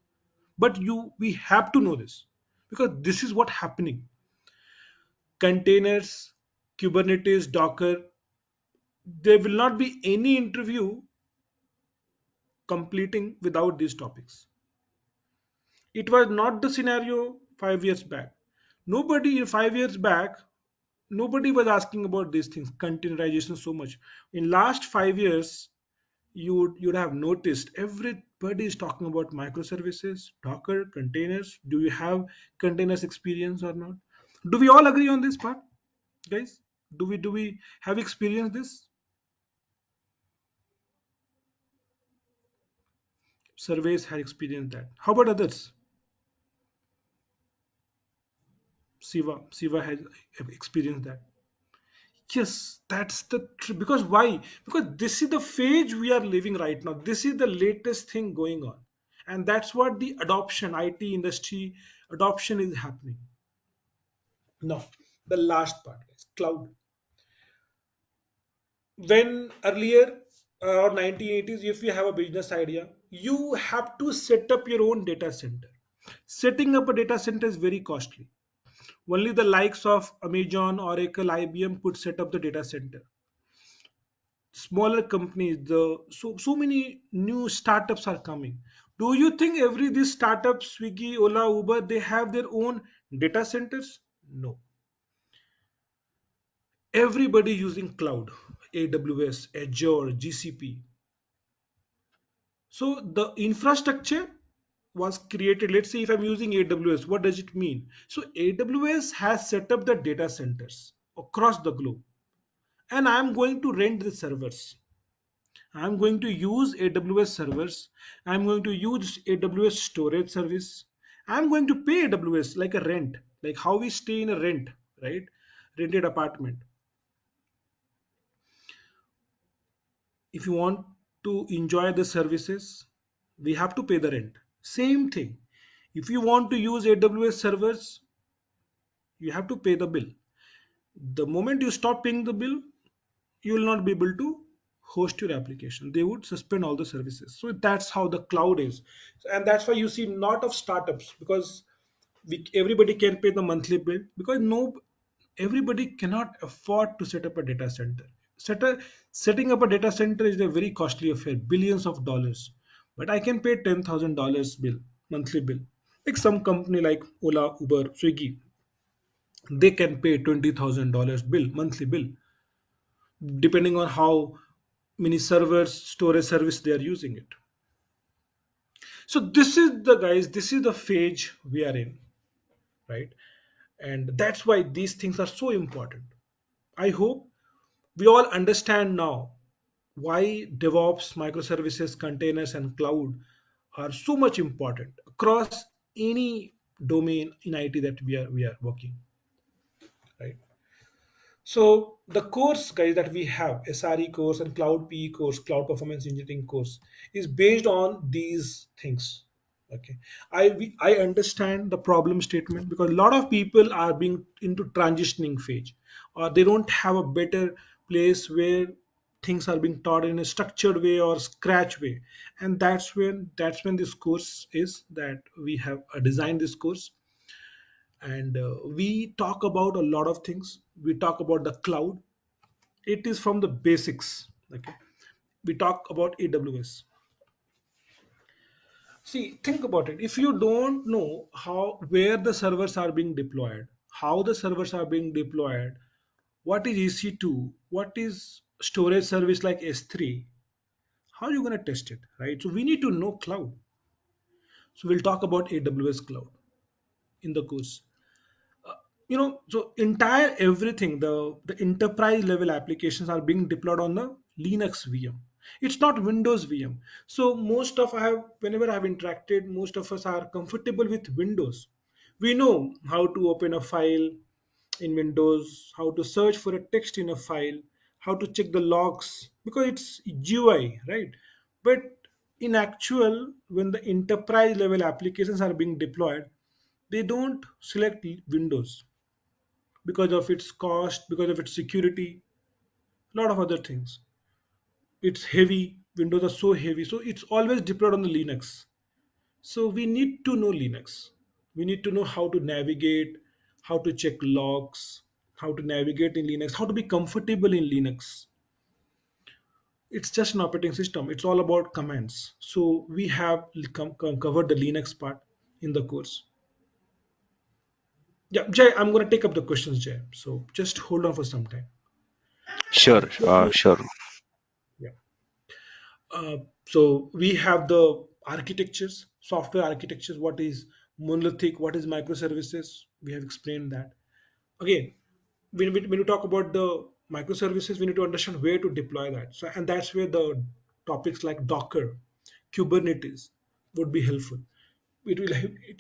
But we have to know this, because this is what happening. Containers, Kubernetes, Docker, there will not be any interview completing without these topics. It was not the scenario 5 years back. Nobody in 5 years back, nobody was asking about these things, containerization so much. In last 5 years, you'd have noticed everybody is talking about microservices, Docker, containers. Do you have containers experience or not? Do we all agree on this part, guys? Do we have experienced this? Surveys had experienced that. How about others? Siva has experienced that. Yes, that's the because why? Because this is the phase we are living right now. This is the latest thing going on, and that's what the adoption, IT industry adoption is happening. Now, the last part is cloud. When earlier or 1980s, if you have a business idea, you have to set up your own data center. Setting up a data center is very costly. Only the likes of Amazon, Oracle, IBM could set up the data center. Smaller companies, so many new startups are coming. Do you think every these startups, Swiggy, Ola, Uber, they have their own data centers? No. Everybody using cloud, AWS, Azure, GCP. So the infrastructure was created. Let's say if I'm using AWS, what does it mean? So AWS has set up the data centers across the globe, and I'm going to rent the servers. I'm going to use AWS servers. I'm going to use AWS storage service. I'm going to pay AWS like a rent, like how we stay in a rent, right? Rented apartment. If you want to enjoy the services, we have to pay the rent. Same thing. If you want to use AWS servers, you have to pay the bill. The moment you stop paying the bill, you will not be able to host your application. They would suspend all the services. So that's how the cloud is. And that's why you see lot of startups, because everybody can pay the monthly bill, because no, everybody cannot afford to set up a data center. Setting up a data center is a very costly affair, billions of dollars. But I can pay $10,000 bill, monthly bill. Like some company like Ola, Uber, Swiggy, they can pay $20,000 bill, monthly bill, depending on how many servers, storage service they are using it. So this is the guys, this is the phase we are in, right? And that's why these things are so important. I hope we all understand now why DevOps, microservices, containers, and cloud are so much important across any domain in IT that we are working, right? So the course, guys, that we have, SRE course and Cloud PE course, Cloud Performance Engineering course, is based on these things. Okay, I understand the problem statement, because a lot of people are being into transitioning phase, or they don't have a better place where things are being taught in a structured way or scratch way, and that's when this course is that we have designed this course. And we talk about a lot of things. We talk about the cloud. It is from the basics. Okay, we talk about AWS. See, think about it. If you don't know how, where the servers are being deployed, how the servers are being deployed, what is EC2, what is storage service like S3, how are you going to test it, right? So we need to know cloud. So we'll talk about AWS cloud in the course. So entire everything, the enterprise level applications are being deployed on the Linux VM. It's not Windows VM. So most of I have whenever I have interacted, most of us are comfortable with Windows. We know how to open a file in Windows, how to search for a text in a file, how to check the logs, because it's GUI, right? But in actual, when the enterprise level applications are being deployed, they don't select Windows, because of its cost, because of its security, a lot of other things. It's heavy. Windows are so heavy, so it's always deployed on the Linux. So we need to know Linux. We need to know how to navigate, how to check logs, how to navigate in Linux, how to be comfortable in Linux. It's just an operating system. It's all about commands. So we have covered the Linux part in the course. Yeah, Jay, I'm going to take up the questions, Jay. So just hold on for some time. Sure, sure. Yeah. Uh, so we have the architectures, software architectures, what is monolithic, what is microservices. We have explained that. Again, when you talk about the microservices, we need to understand where to deploy that. So, and that's where the topics like Docker, Kubernetes would be helpful. It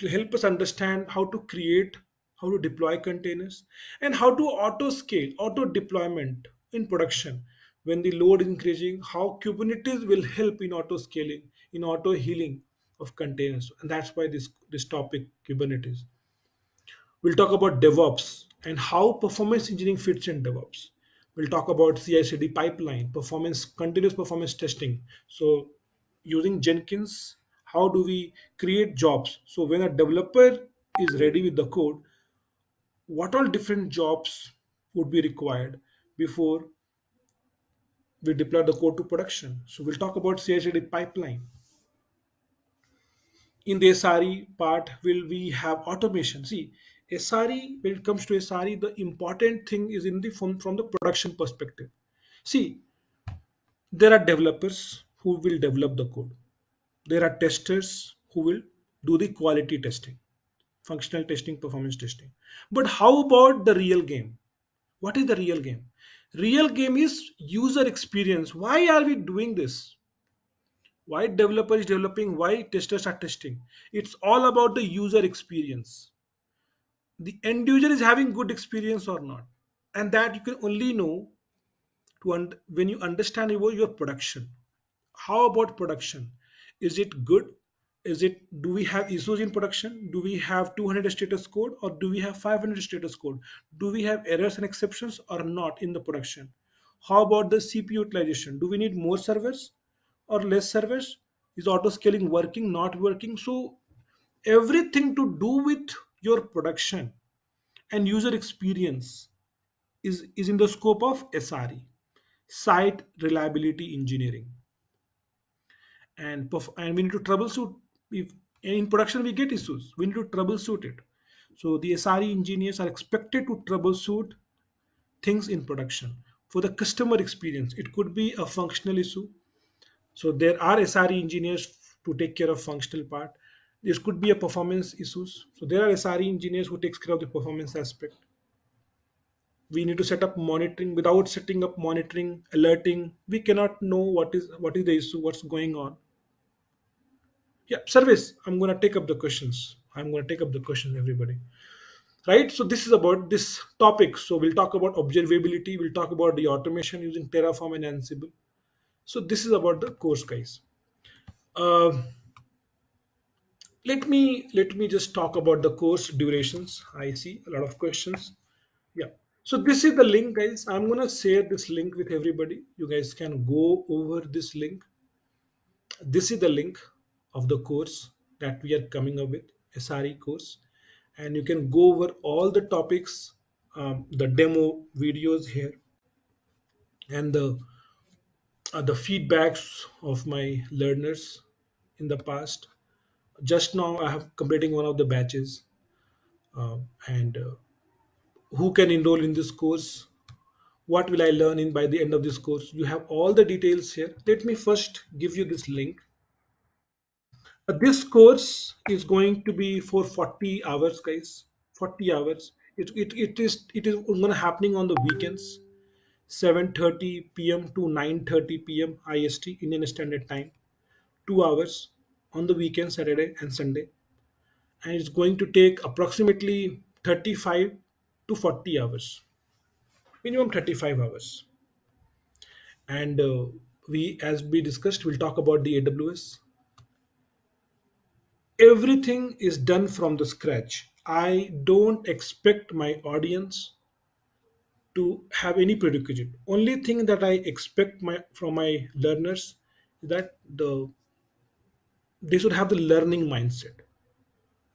will help us understand how to create, how to deploy containers, and how to auto scale, auto deployment in production when the load is increasing, how Kubernetes will help in auto scaling, in auto healing of containers. And that's why this topic, Kubernetes. We'll talk about DevOps and how performance engineering fits in DevOps. We'll talk about CI/CD pipeline, continuous performance testing. So, using Jenkins, how do we create jobs? So, when a developer is ready with the code, what all different jobs would be required before we deploy the code to production? So, we'll talk about CI/CD pipeline. In the SRE part, will we have automation? See, SRE, when it comes to SRE, the important thing is in the from the production perspective. See, there are developers who will develop the code. There are testers who will do the quality testing, functional testing, performance testing. But how about the real game? What is the real game? Real game is user experience. Why are we doing this? Why developer is developing? Why testers are testing? It's all about the user experience. The end user is having good experience or not, and that you can only know when you understand your production. How about production? Is it good? Is it, do we have issues in production? Do we have 200 status code or do we have 500 status code? Do we have errors and exceptions or not in the production? How about the CPU utilization? Do we need more servers or less servers? Is auto scaling working, not working? So everything to do with your production and user experience is in the scope of SRE, site reliability engineering. And we need to troubleshoot. If in production we get issues, we need to troubleshoot it. So the SRE engineers are expected to troubleshoot things in production. For the customer experience, it could be a functional issue, so there are SRE engineers to take care of functional part. This could be a performance issues, so there are SRE engineers who takes care of the performance aspect. We need to set up monitoring. Without setting up monitoring, alerting, we cannot know what is the issue, what's going on. Yeah, service. I'm going to take up the questions. I'm going to take up the questions, everybody. Right. So this is about this topic. So we'll talk about observability. We'll talk about the automation using Terraform and Ansible. So this is about the course, guys. Uh, let me just talk about the course durations. I see a lot of questions. Yeah. So this is the link, guys. I'm gonna share this link with everybody. You guys can go over this link. This is the link of the course that we are coming up with, SRE course, and you can go over all the topics, the demo videos here, and the feedbacks of my learners in the past. Just now, I have completing one of the batches, and who can enroll in this course? What will I learn in by the end of this course? You have all the details here. Let me first give you this link. This course is going to be for 40 hours, guys. 40 hours. It is going to happening on the weekends, 7:30 p.m. to 9:30 p.m. IST, Indian Standard Time. 2 hours on the weekend, Saturday and Sunday, and it's going to take approximately 35 to 40 hours, minimum 35 hours. And as we discussed, we'll talk about the AWS. Everything is done from the scratch. I don't expect my audience to have any prerequisite. Only thing that I expect from my learners is that they should have the learning mindset,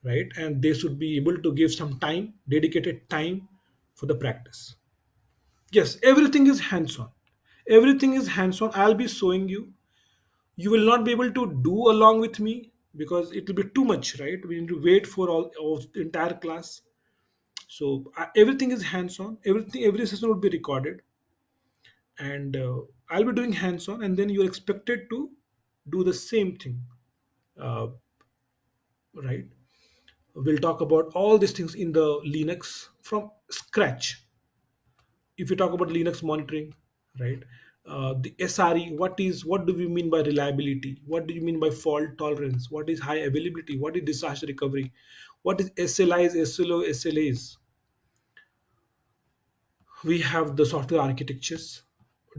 right? And they should be able to give some time, dedicated time for the practice. Yes, everything is hands-on. Everything is hands-on. I'll be showing you. You will not be able to do along with me because it will be too much, right? We need to wait for all the entire class. So everything is hands-on. Every session will be recorded, and I'll be doing hands-on, and then you're expected to do the same thing, uh, right? We'll talk about all these things in the Linux from scratch. If you talk about Linux monitoring, right? The SRE, what do we mean by reliability? What do you mean by fault tolerance? What is high availability? What is disaster recovery? What is SLIs, SLO, SLAs? We have the software architectures,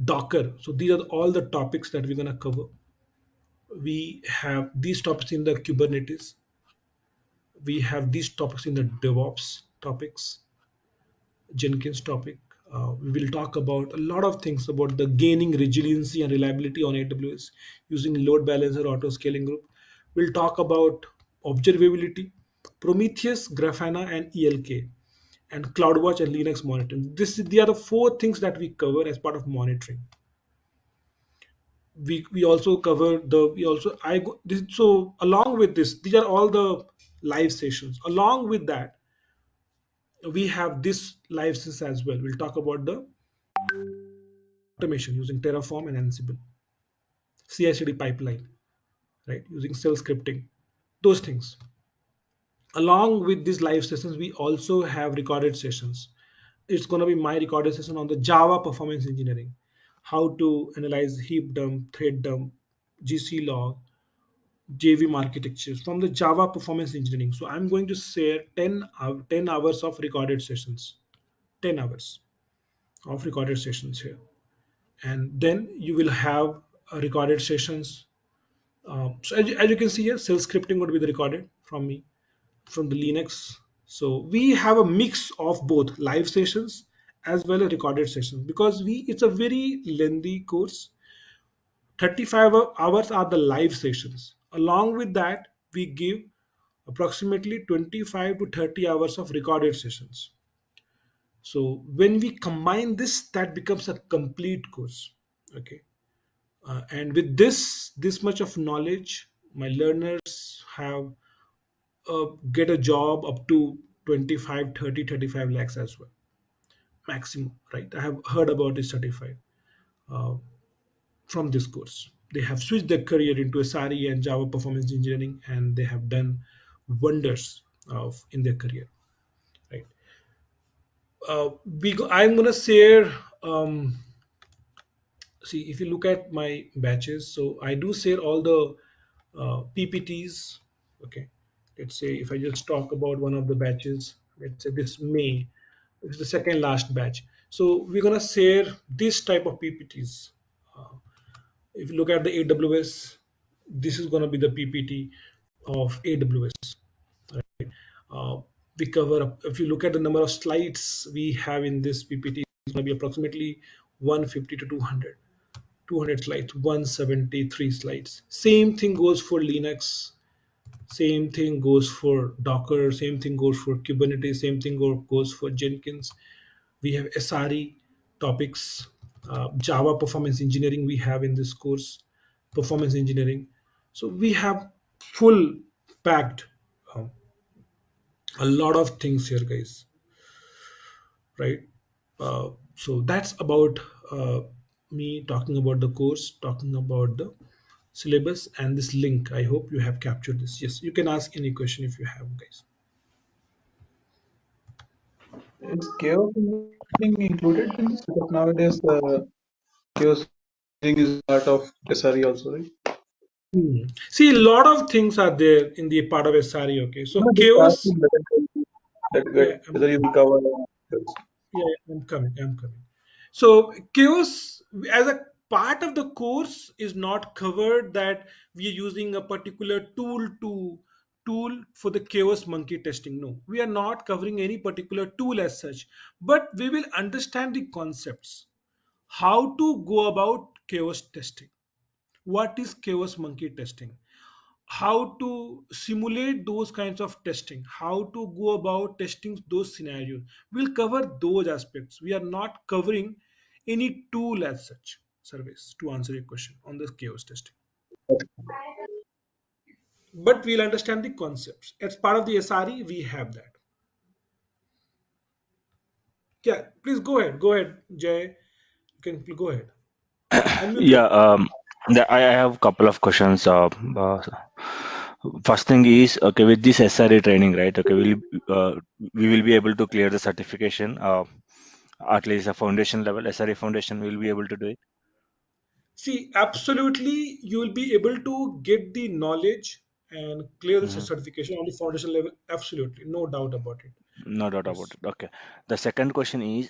Docker. So these are all the topics that we're gonna cover. We have these topics in the Kubernetes. We have these topics in the DevOps topics, Jenkins topic. We will talk about a lot of things about the gaining resiliency and reliability on AWS using load balancer auto scaling group. We'll talk about observability, Prometheus, Grafana, and ELK, and CloudWatch and Linux monitoring. They are the four things that we cover as part of monitoring. We also cover the we also I go this, so along with this, these are all the live sessions. Along with that, we have this live session as well. We'll talk about the automation using Terraform and Ansible, CI/CD pipeline, right? Using shell scripting, those things. Along with these live sessions, we also have recorded sessions. It's going to be my recorded session on the Java performance engineering, how to analyze heap dump, thread dump, GC log, JVM architectures from the Java performance engineering. So I'm going to share 10 hours of recorded sessions, 10 hours of recorded sessions here. and then you will have recorded sessions. So as you can see here, cell scripting would be the recorded from me from the Linux. So we have a mix of both live sessions as well as recorded sessions because we it's a very lengthy course. 35 hours are the live sessions. Along with that, we give approximately 25 to 30 hours of recorded sessions. So when we combine this, that becomes a complete course. Okay. And with this much of knowledge, my learners have get a job up to 25, 30, 35 lakhs as well, maximum, right? I have heard about this 35 uh, from this course. They have switched their career into SRE and Java performance engineering, and they have done wonders in their career, right? I'm gonna share. See, if you look at my batches, so I do share all the PPTs. Okay, let's say if I just talk about one of the batches, let's say this May, this is the second last batch. So we're gonna share this type of PPTs. Uh, if you look at the AWS, this is gonna be the PPT of AWS. Uh, we cover, if you look at the number of slides we have in this PPT, it's gonna be approximately 150 to 200. 200 slides, 173 slides. Same thing goes for Linux, same thing goes for Docker, same thing goes for Kubernetes, same thing goes for Jenkins. We have SRE topics, Java performance engineering we have in this course, performance engineering. So we have full packed um, a lot of things here, guys, right? So that's about me talking about the course, talking about the syllabus and this link. I hope you have captured this. Yes, you can ask any question if you have, guys. Is chaos engineering included in this? Because nowadays chaos engineering is part of SRE also, right? See, a lot of things are there in the part of SRE. Okay, so No, just chaos. asking Yeah, whether you will cover. yeah, I'm coming. I'm coming. So chaos as a part of the course is not covered that we are using a particular tool for the chaos monkey testing. No, we are not covering any particular tool as such, but we will understand the concepts, how to go about chaos testing, what is chaos monkey testing, how to simulate those kinds of testing, how to go about testing those scenarios. We'll cover those aspects. We are not covering any tool as such, service, to answer your question on the chaos testing. But we'll understand the concepts. As part of the SRE, we have that. Yeah, please go ahead. Go ahead, Jay. You can go ahead. Unmute your. Yeah, I have a couple of questions. First thing is, okay, with this SRE training, right? Okay, we will be able to clear the certification, at least a foundation level, SRE foundation, we will be able to do it. See, absolutely, you will be able to get the knowledge and clear the Hmm. certification on the foundation level. Absolutely, no doubt about it. No doubt about Yes. it. Okay. The second question is,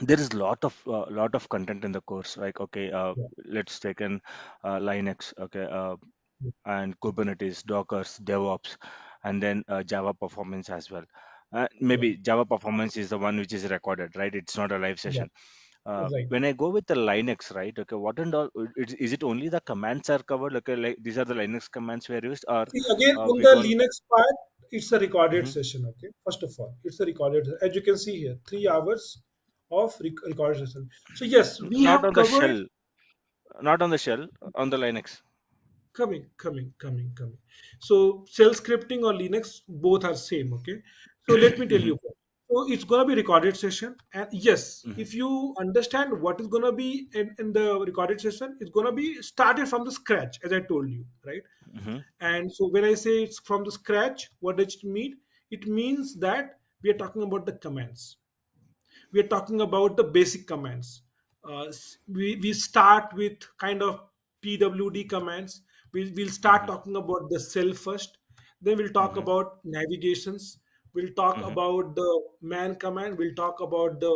there is lot of content in the course. Like, okay, Yeah. let's take an Linux. Okay, Yeah. and Kubernetes, Dockers, DevOps, and then Java performance as well. Yeah. Maybe Java performance is the one which is recorded, right? It's not a live Yeah. session. Right. When I go with the Linux, right? Okay, what and all is it only the commands are covered? Okay, like these are the Linux commands we are used, or See, again, on we the gone? Linux part, it's a recorded Mhm. session. Okay. First of all, it's a recorded. As you can see here, 3 hours of recorded session. So yes, we Not have on the covered. shell, not on the shell, on the Linux. Coming. So shell scripting or Linux both are same. Okay. So let me tell Hmm. you. So it's gonna be recorded session, and yes, Hmm. if you understand what is gonna be in the recorded session, it's gonna be started from the scratch, as I told you, right? Hmm. And so when I say it's from the scratch, what does it mean? It means that we are talking about the commands. We are talking about the basic commands. We start with kind of PWD commands. We'll start Hmm. talking about the cell first. Then we'll talk Hmm. about navigations. We'll talk Mm-hmm. about the man command. We'll talk about the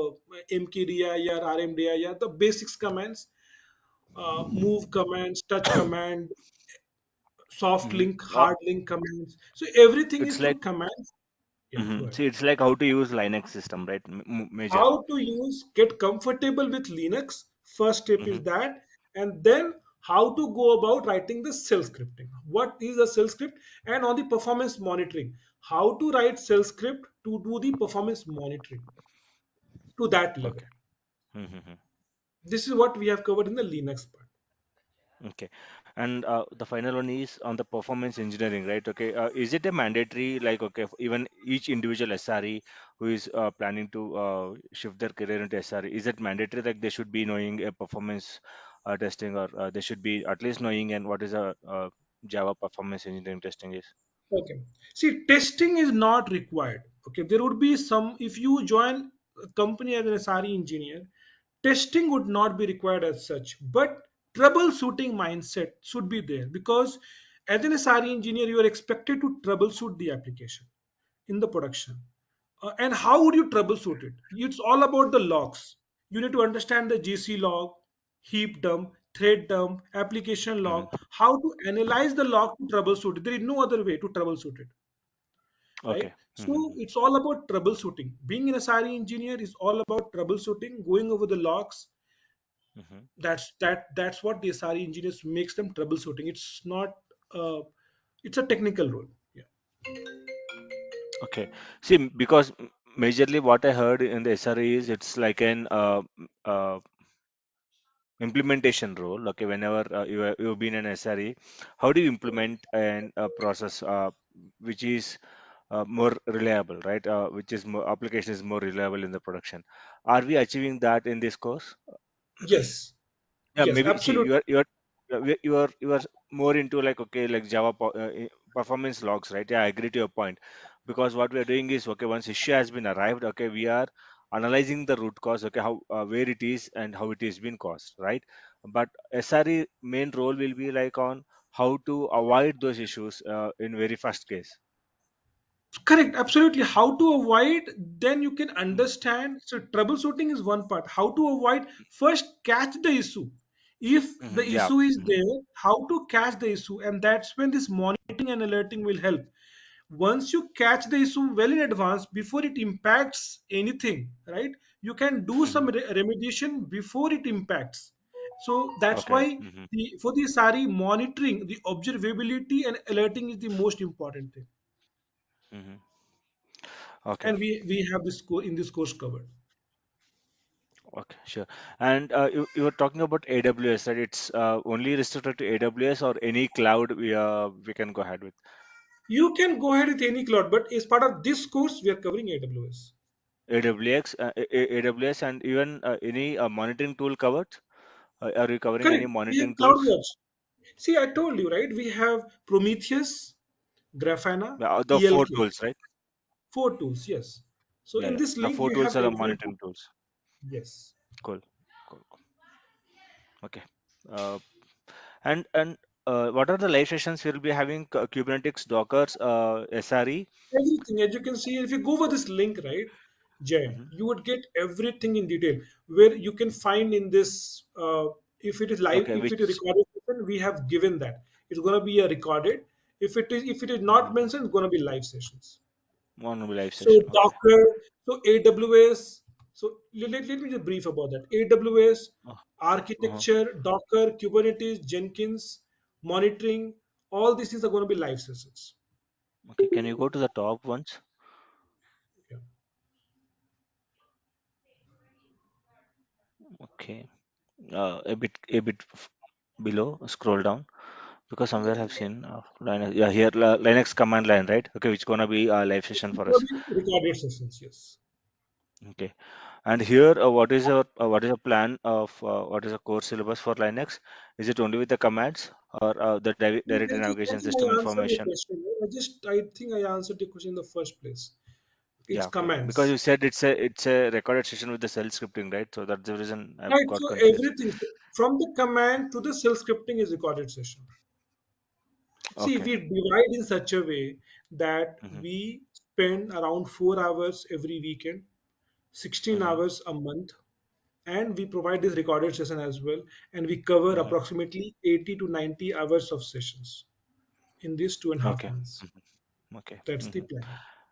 mkdir, rmdir, the basics commands, move commands, touch command, soft Mm-hmm. link, hard link commands. So everything is It's through like, commands. Yeah, go mm-hmm. ahead. See, it's like how to use Linux system, right? Majorly. How to use, get comfortable with Linux. First step is Mm-hmm. that, and then how to go about writing the shell scripting. What is a shell script? And on the performance monitoring, how to write shell script to do the performance monitoring to that level. Okay. Mm-hmm. This is what we have covered in the Linux part. Okay. And the final one is on the performance engineering, right? Okay. Is it a mandatory, like, okay, even each individual SRE who is planning to shift their career into SRE, is it mandatory that they should be knowing a performance testing, or they should be at least knowing and what is a Java performance engineering testing is? Okay. See, testing is not required. Okay. There would be some, if you join a company as an SRE engineer, testing would not be required as such, but troubleshooting mindset should be there because as an SRE engineer, you are expected to troubleshoot the application in the production. And how would you troubleshoot it? It's all about the logs. You need to understand the GC log, heap dump, thread dump, application Mm-hmm. log, how to analyze the log to troubleshoot it. There is no other way to troubleshoot it, right? Okay. So Mm-hmm. it's all about troubleshooting. Being an SRE engineer is all about troubleshooting, going over the logs. Mm-hmm. That's what the SRE engineers makes them troubleshooting. It's not uh, it's a technical role. Yeah. Okay. See, because majorly what I heard in the SRE is it's like an implementation role. Okay, whenever you've been an SRE, how do you implement an a process which is more reliable, right? Which is more application is more reliable in the production. Are we achieving that in this course? Yes. Yeah, Yes, maybe. See, absolutely. you are more into like, okay, like Java performance logs, right? Yeah, I agree to your point, because what we are doing is, okay, once issue has been arrived, okay, we are analyzing the root cause, okay, how where it is and how it is been caused, right? But SRE main role will be like on how to avoid those issues in very first case. Correct, absolutely. How to avoid, then you can Mm, understand. So, troubleshooting is one part. How to avoid, first catch the issue. If the yeah. issue is Mhm, there, how to catch the issue, and that's when this monitoring and alerting will help. Once you catch the issue well in advance, before it impacts anything, right? You can do some mhm. remediation before it impacts. So that's Okay. why for the SARI monitoring, the observability and alerting is the most important thing. Hmm. Okay. And we have this in this course covered. Okay, sure. And you were talking about AWS, right? It's only restricted to AWS or any cloud we can go ahead with. You can go ahead with any cloud, but as part of this course, we are covering AWS. AWS, and even any monitoring tool covered? Are you covering any Correct. We have monitoring tools? CloudWatch. See, I told you, right? We have Prometheus, Grafana, The four ELK, tools, right? four tools. Yes. So Yeah, in yeah. this link, Four we tools have are the every tool. monitoring tools. Yes. Cool. Cool. Cool. Okay. Uh, and what are the live sessions we'll be having? Kubernetes, Dockers, SRE. Everything, as you can see, if you go over this link, right, Jay, Hmm. you would get everything in detail where you can find in this. If it is live, Okay, if it is which recorded, session, we have given that it's going to be a recorded. If it is not mhm, mentioned, it's going to be live sessions. one will be live So session. Okay. Docker, so AWS. So let me just brief about that. AWS Uh, uh-huh. architecture, Docker, Kubernetes, Jenkins, monitoring. All these things are going to be live sessions. Okay, can you go to the top ones? Yeah. Okay, a bit below. Scroll down because somewhere I've seen Linux. Yeah, here Linux command line, right? Okay, which gonna be a live session It's for going us. to be recorded sessions. Yes. Okay, and here what is your plan of what is the course syllabus for Linux? Is it only with the commands or the directory I navigation think system I answered your information? question. I think I answered your question in the first place. It's Yeah, okay. Because commands. you said it's a recorded session with the cell scripting, right? So that's the reason I Right. got So confused. everything from the command to the shell scripting is recorded session. See, Okay. we divide in such a way that Mm-hmm. we spend around 4 hours every weekend, 16 Mm-hmm. hours a month, and we provide this recorded session as well. And we cover Mm-hmm. approximately 80 to 90 hours of sessions in these 2.5 Okay. months. Okay. That's the Mm-hmm. plan.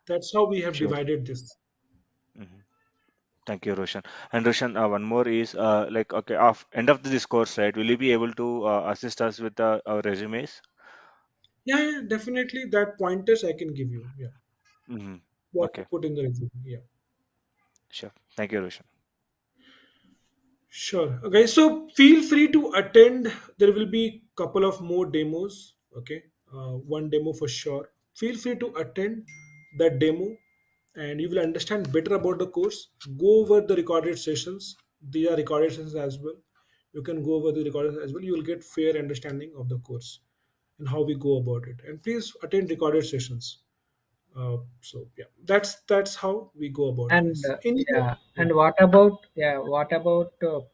That's how we have Sure. divided this. Mm-hmm. Thank you, Roshan. And Roshan, one more is like okay, of end of this course, right? Will you be able to assist us with our resumes? Yeah, yeah, definitely. That pointers I can give you. Yeah, Mm-hmm. what to Okay, put in the resume. Yeah. sure. Thank you, Roshan. Sure. Okay, so feel free to attend. There will be couple of more demos. Okay, one demo for sure. Feel free to attend that demo, and you will understand better about the course. Go over the recorded sessions. These are recorded sessions as well. You can go over the recorded as well. You will get fair understanding of the course and how we go about it. And please attend recorded sessions. So yeah, that's how we go about it, And guys. Any yeah, yeah. and what about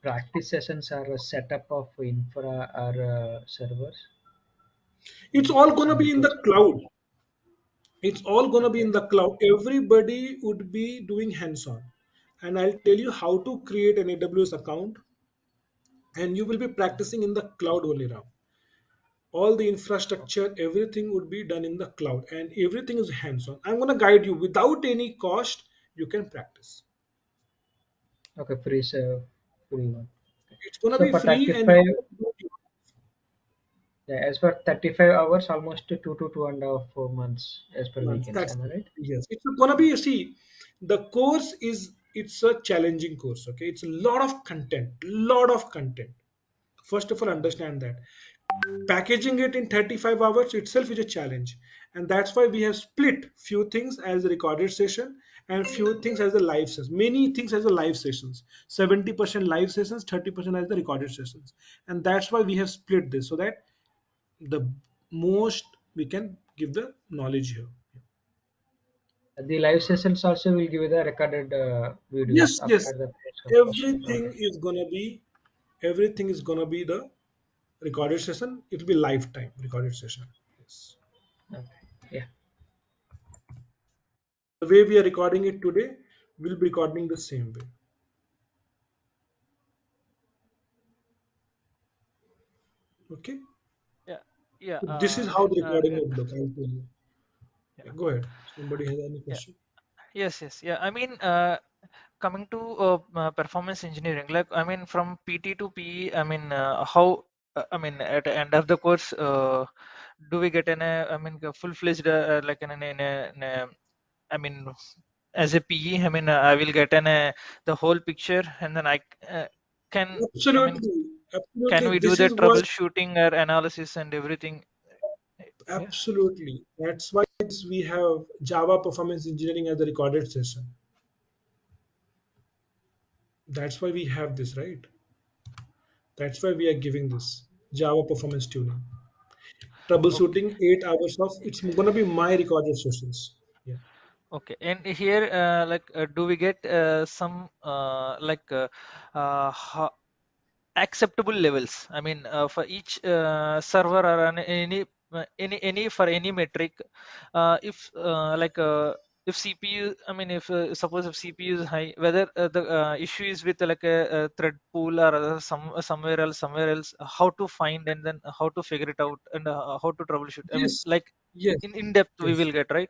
practice sessions or a setup of infra or servers? It's all gonna Some be in tools. the cloud. It's all going to be Okay. in the cloud. Everybody would be doing hands-on. And I'll tell you how to create an AWS account, and you will be practicing in the cloud only now. All the infrastructure, everything would be done in the cloud, and everything is hands-on. I'm going to guide you without any cost. You can practice. Okay, free one. Okay. It's going to So be for free, and you 35, can do it. yeah, as per 35 hours, almost 2 to 2.5 months as per Months. weekends. That's Am I it. right? Yes, it's going to be. See, the course is it's a challenging course. Okay, it's a lot of content. Lot of content. First of all, understand that packaging it in 35 hours itself is a challenge, and that's why we have split few things as a recorded session and few things as a live session, many things as a live sessions, 70% live sessions, 30% as the recorded sessions. And that's why we have split this so that the most we can give the knowledge here. The live sessions also will give you the recorded Yes, videos yes, after the post. everything Okay. is gonna be everything is gonna be the recorded session. It will be lifetime recorded session. Yes, Okay. Yeah. the way we are recording it today, we'll be recording the same way. Okay. Yeah. Yeah. So this is how Roshan. the recording would look. I'll tell you. Yeah. Yeah, go ahead. Somebody has any Yeah. question? Yes. Yes. Yeah. I mean, coming to performance engineering, like I mean, from PT to PE, I mean, how? I mean, at the end of the course, do we get I mean, a full-fledged, like I mean, as a PE, I mean, I will get the whole picture, and then can, I mean, Absolutely. can Absolutely. we do This the is what troubleshooting or analysis and everything? Yeah. absolutely. That's why we have Java performance engineering as a recorded session. That's why we have this, right? That's why we are giving this Java performance tuning. Okay. Troubleshooting 8 hours of it's gonna be my recorded sessions. Yeah. Okay. And here, do we get some acceptable levels? I mean, for each server or any for any metric, if if CPU, I mean, if suppose if CPU is high, whether the issue is with a thread pool or somewhere else, how to find and then how to figure it out and how to troubleshoot. I mean, Yes. like Yes. in depth we Yes. will get, right?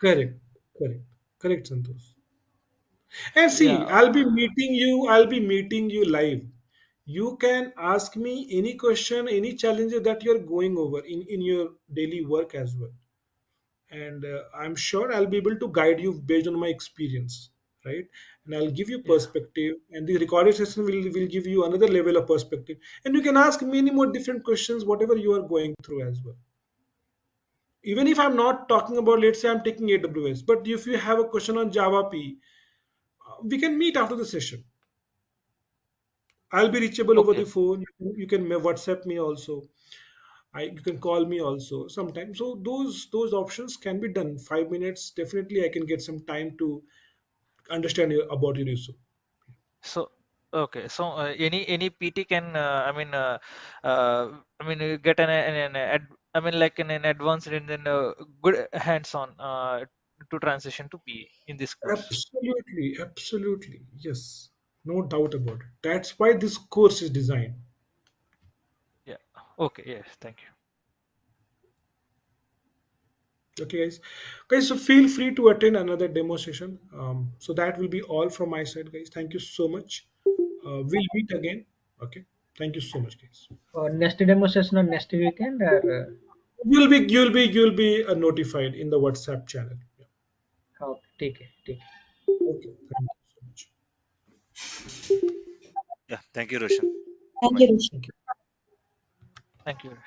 Correct. Correct. Correct, Santosh. And see, Yeah. I'll be meeting you live. You can ask me any question, any challenge that you're going over in your daily work as well. And I'm sure I'll be able to guide you based on my experience, right? And I'll give you Yeah. perspective, and the recorded session will give you another level of perspective. And you can ask many more different questions, whatever you are going through as well. Even if I'm not talking about, let's say I'm taking AWS, but if you have a question on Java P, we can meet after the session. I'll be reachable over the Okay. phone. You can WhatsApp me also. You can call me also sometime. So those options can be done. 5 minutes, definitely I can get some time to understand about your issue. So, okay. So, any PT can, I mean, get an I mean, like an advanced and then good hands-on. to transition to PA in this course. Absolutely, absolutely. Yes, no doubt about it. That's why this course is designed. Yeah. Okay. Yes. Thank you. Okay, guys. Guys, so feel free to attend another demo session. So that will be all from my side, guys. Thank you so much. We'll meet again. Okay. Thank you so much, guys. Next demo session on next weekend or You'll be notified in the WhatsApp channel. Yeah. take it, take it. Okay. Thank you so much. Yeah, thank you, Roshan. Thank Bye. you, Rishi. Thank you. Thank you.